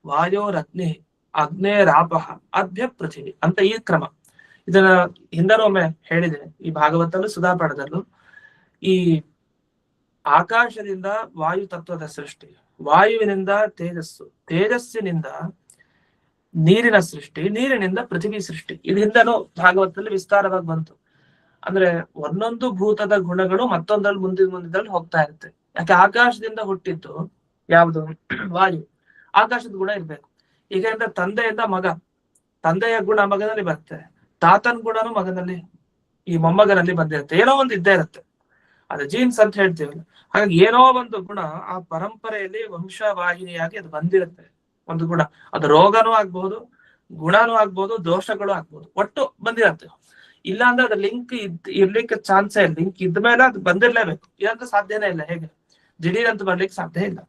ವಾಯೋರಗ್ನಿ ಅಗ್ನೇರಾಪ ಅಭ್ಯ ಪೃಥಿವಿ ಅಂತ ಈ ಕ್ರಮ. ಇದನ್ನ ಹಿಂದನೊಮ್ಮೆ ಹೇಳಿದೆ ಈ ಭಾಗವತಲ್ಲೂ ಸುಧಾಪಾಠದಲ್ಲೂ. ಈ ಆಕಾಶದಿಂದ ವಾಯು ತತ್ವದ ಸೃಷ್ಟಿ, ವಾಯುವಿನಿಂದ ತೇಜಸ್ಸು, ತೇಜಸ್ಸಿನಿಂದ ನೀರಿನ ಸೃಷ್ಟಿ, ನೀರಿನಿಂದ ಪೃಥ್ವಿ ಸೃಷ್ಟಿ. ಇದು ಹಿಂದನೂ ಭಾಗವತದಲ್ಲಿ ವಿಸ್ತಾರವಾಗಿ ಬಂತು. ಅಂದ್ರೆ ಒಂದೊಂದು ಭೂತದ ಗುಣಗಳು ಮತ್ತೊಂದಲ್ಲಿ ಮುಂದಿದ್ರಲ್ಲಿ ಹೋಗ್ತಾ ಇರುತ್ತೆ. ಯಾಕೆ ಆಕಾಶದಿಂದ ಹುಟ್ಟಿದ್ದು ಯಾವುದು? ವಾಯು. ಆಕಾಶದ ಗುಣ ಇರ್ಬೇಕು. ಈಗ ಅಂದ್ರೆ ತಂದೆಯಿಂದ ಮಗ, ತಂದೆಯ ಗುಣ ಮಗನಲ್ಲಿ ಬರುತ್ತೆ, ತಾತನ ಗುಣನು ಮಗನಲ್ಲಿ, ಈ ಮೊಮ್ಮಗನಲ್ಲಿ ಬಂದಿರುತ್ತೆ. ಏನೋ ಒಂದು ಇದ್ದೇ ಇರುತ್ತೆ, ಅದು ಜೀನ್ಸ್ ಅಂತ ಹೇಳ್ತೀವಲ್ಲ. ಹಾಗಾಗಿ ಏನೋ ಒಂದು ಗುಣ ಆ ಪರಂಪರೆಯಲ್ಲಿ ವಂಶವಾಹಿನಿಯಾಗಿ ಅದು ಬಂದಿರುತ್ತೆ, ಒಂದು ಗುಣ. ಅದು ರೋಗನೂ ಆಗ್ಬಹುದು, ಗುಣನೂ ಆಗ್ಬಹುದು, ದೋಷಗಳು ಆಗ್ಬಹುದು, ಒಟ್ಟು ಬಂದಿರತ್ತೆ. ಇಲ್ಲ ಅಂದ್ರೆ ಅದು ಲಿಂಕ್ ಇರ್ಲಿಕ್ಕೆ ಚಾನ್ಸೇ ಇಲ್ಲ. ಲಿಂಕ್ ಇದ್ಮೇಲೆ ಅದು ಬಂದಿರ್ಲೇಬೇಕು, ಇದಂತೂ ಸಾಧ್ಯನೇ ಇಲ್ಲ. ಹೇಗೆ ದಿಢೀರಂತ ಬರ್ಲಿಕ್ಕೆ ಸಾಧ್ಯ ಇಲ್ಲ.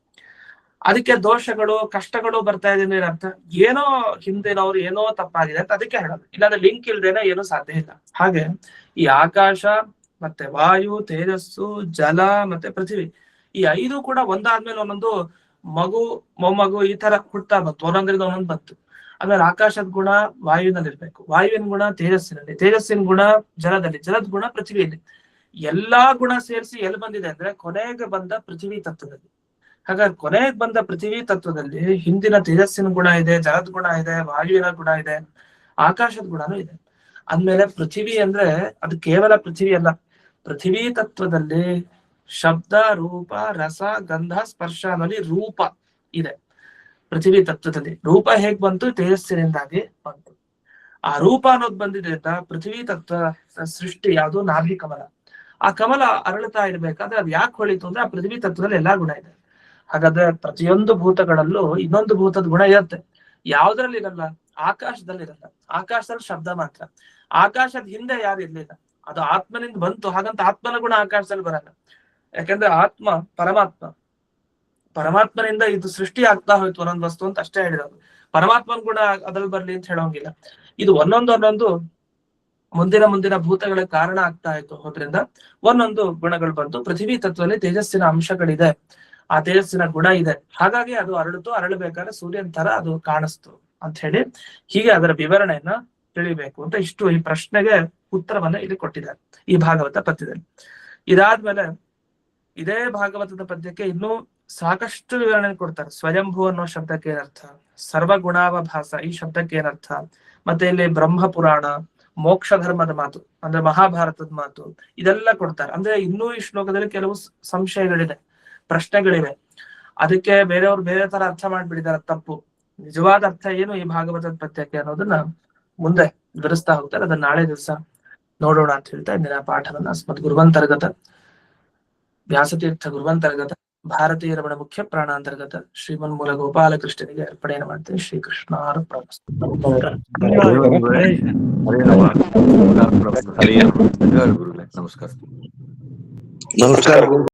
ಅದಕ್ಕೆ ದೋಷಗಳು ಕಷ್ಟಗಳು ಬರ್ತಾ ಇದೆ ಅಂದ್ರೆ ಅರ್ಥ ಏನೋ ಹಿಂದಿನವ್ರು ಏನೋ ತಪ್ಪಾಗಿದೆ ಅಂತ ಅದಕ್ಕೆ ಹೇಳೋದು. ಇಲ್ಲಾಂದ್ರೆ ಲಿಂಕ್ ಇಲ್ದೇನೆ ಏನೂ ಸಾಧ್ಯ ಇಲ್ಲ. ಹಾಗೆ ಈ ಆಕಾಶ ಮತ್ತೆ ವಾಯು, ತೇಜಸ್ಸು, ಜಲ ಮತ್ತೆ ಪೃಥ್ವಿ, ಈ 5 ಕೂಡ ಒಂದಾದ್ಮೇಲೆ ಒಂದೊಂದು ಮಗು ಮೊಮ್ಮಗು ಈ ತರ ಹುಡ್ತಾ ಬಂತು, ಒಂದೊಂದ್ರಿಂದ ಒಂದೊಂದು ಬಂತು. ಆಮೇಲೆ ಆಕಾಶದ ಗುಣ ವಾಯುವಿನಲ್ಲಿ ಇರ್ಬೇಕು, ವಾಯುವಿನ ಗುಣ ತೇಜಸ್ಸಿನಲ್ಲಿ, ತೇಜಸ್ಸಿನ ಗುಣ ಜಲದಲ್ಲಿ, ಜಲದ ಗುಣ ಪೃಥ್ವಿಯಲ್ಲಿ. ಎಲ್ಲಾ ಗುಣ ಸೇರಿಸಿ ಎಲ್ಲಿ ಬಂದಿದೆ ಅಂದ್ರೆ ಕೊನೆಗೆ ಬಂದ ಪೃಥ್ವಿ ತತ್ವದಲ್ಲಿ. ಹಾಗಾಗಿ ಕೊನೆಗೆ ಬಂದ ಪೃಥ್ವಿ ತತ್ವದಲ್ಲಿ ಹಿಂದಿನ ತೇಜಸ್ಸಿನ ಗುಣ ಇದೆ, ಜಲದ ಗುಣ ಇದೆ, ವಾಯುವಿನ ಗುಣ ಇದೆ, ಆಕಾಶದ ಗುಣನೂ ಇದೆ. ಅಂದ್ಮೇಲೆ ಪೃಥ್ವಿ ಅಂದ್ರೆ ಅದು ಕೇವಲ ಪೃಥ್ವಿ ಅಲ್ಲ. ಪೃಥ್ವಿ ತತ್ವದಲ್ಲಿ ಶಬ್ದ, ರೂಪ, ರಸ, ಗಂಧ, ಸ್ಪರ್ಶ ಅನ್ನೋಲ್ಲಿ ರೂಪ ಇದೆ. ಪೃಥ್ವಿ ತತ್ವದಲ್ಲಿ ರೂಪ ಹೇಗ್ ಬಂತು? ತೇಜಸ್ಸಿನಿಂದಾಗಿ ಬಂತು. ಆ ರೂಪ ಅನ್ನೋದು ಬಂದಿದ್ರಿಂದ ಪೃಥ್ವಿ ತತ್ವ ಸೃಷ್ಟಿ ಯಾವುದು? ನಾಭಿ ಕಮಲ. ಆ ಕಮಲ ಅರಳುತ್ತಾ ಇರ್ಬೇಕಾದ್ರೆ ಅದು ಯಾಕೆ ಹೊಳಿತು ಅಂದ್ರೆ ಆ ಪೃಥ್ವಿ ತತ್ವದಲ್ಲಿ ಎಲ್ಲಾ ಗುಣ ಇದೆ. ಹಾಗಾದ್ರೆ ಪ್ರತಿಯೊಂದು ಭೂತಗಳಲ್ಲೂ ಇನ್ನೊಂದು ಭೂತದ ಗುಣ ಇರುತ್ತೆ. ಯಾವ್ದ್ರಲ್ಲಿ ಇರಲ್ಲ? ಆಕಾಶದಲ್ಲಿ ಇರಲ್ಲ. ಆಕಾಶದಲ್ಲಿ ಶಬ್ದ ಮಾತ್ರ. ಆಕಾಶದ ಹಿಂದೆ ಯಾರು ಇರ್ಲಿಲ್ಲ, ಅದು ಆತ್ಮನಿಂದ ಬಂತು. ಹಾಗಂತ ಆತ್ಮನ ಗುಣ ಆಕಾಶದಲ್ಲಿ ಬರಲ್ಲ. ಯಾಕಂದ್ರೆ ಆತ್ಮ ಪರಮಾತ್ಮ, ಪರಮಾತ್ಮನಿಂದ ಇದು ಸೃಷ್ಟಿ ಆಗ್ತಾ ಹೋಯ್ತು ಒಂದೊಂದು ವಸ್ತು ಅಂತ ಅಷ್ಟೇ ಹೇಳಿರೋದು. ಪರಮಾತ್ಮನ ಗುಣ ಅದ್ರಲ್ಲಿ ಬರ್ಲಿ ಅಂತ ಹೇಳೋಂಗಿಲ್ಲ. ಇದು ಒಂದೊಂದು ಮುಂದಿನ ಭೂತಗಳ ಕಾರಣ ಆಗ್ತಾ ಇತ್ತು. ಹೋದ್ರಿಂದ ಒಂದೊಂದು ಗುಣಗಳು ಬಂತು. ಪೃಥ್ವಿ ತತ್ವದಲ್ಲಿ ತೇಜಸ್ಸಿನ ಅಂಶಗಳಿದೆ, ಆ ತೇಜಸ್ಸಿನ ಗುಣ ಇದೆ. ಹಾಗಾಗಿ ಅದು ಅರಳಿತು. ಅರಳಬೇಕಾದ್ರೆ ಸೂರ್ಯನ ತರ ಅದು ಕಾಣಿಸ್ತು ಅಂತ ಹೇಳಿ ಹೀಗೆ ಅದರ ವಿವರಣೆಯನ್ನ ತಿಳಿಬೇಕು ಅಂತ ಇಷ್ಟು ಈ ಪ್ರಶ್ನೆಗೆ ಉತ್ತರವನ್ನ ಇಲ್ಲಿ ಕೊಟ್ಟಿದ್ದಾರೆ ಈ ಭಾಗವತ ಪದ್ಯದಲ್ಲಿ. ಇದಾದ್ಮೇಲೆ ಇದೇ ಭಾಗವತದ ಪದ್ಯಕ್ಕೆ ಇನ್ನೂ ಸಾಕಷ್ಟು ವಿವರಣೆ ಕೊಡ್ತಾರೆ. ಸ್ವಯಂಭೂ ಅನ್ನೋ ಶಬ್ದಕ್ಕೆ ಏನರ್ಥ, ಸರ್ವಗುಣಾವಭಾಸ ಈ ಶಬ್ದಕ್ಕೆ ಏನರ್ಥ, ಮತ್ತೆ ಇಲ್ಲಿ ಬ್ರಹ್ಮ ಪುರಾಣ, ಮೋಕ್ಷ ಧರ್ಮದ ಮಾತು ಅಂದ್ರೆ ಮಹಾಭಾರತದ ಮಾತು, ಇದೆಲ್ಲ ಕೊಡ್ತಾರೆ. ಅಂದ್ರೆ ಇನ್ನೂ ಈ ಶ್ಲೋಕದಲ್ಲಿ ಕೆಲವು ಸಂಶಯಗಳಿದೆ, ಪ್ರಶ್ನೆಗಳಿವೆ. ಅದಕ್ಕೆ ಬೇರೆಯವ್ರು ಬೇರೆ ತರ ಅರ್ಥ ಮಾಡ್ಬಿಟ್ಟಿದ್ದಾರೆ, ತಪ್ಪು. ನಿಜವಾದ ಅರ್ಥ ಏನು ಈ ಭಾಗವತದ ಪದ್ಯಕ್ಕೆ ಅನ್ನೋದನ್ನ ಮುಂದೆ ವಿವರಿಸ್ತಾ ಹೋಗ್ತಾರೆ. ಅದನ್ನ ನಾಳೆ ದಿವಸ ನೋಡೋಣ ಅಂತ ಹೇಳ್ತಾ ಇಂದಿನ ಪಾಠವನ್ನ ಅಸ್ಮದ್ ಗುರುವಂತರ್ಗತ ವ್ಯಾಸತೀರ್ಥ ಗುರುವಂತರ್ಗತ ಭಾರತೀಯ ರಮಣ ಮುಖ್ಯ ಪ್ರಾಣಾಂತರ್ಗತ ಶ್ರೀಮನ್ಮೂಲ ಗೋಪಾಲಕೃಷ್ಣನಿಗೆ ಅರ್ಪಣೆಯನ್ನು ಮಾಡ್ತೇನೆ. ಶ್ರೀಕೃಷ್ಣಾರ್ಪಣಮಸ್ತು. ನಮಸ್ಕಾರ.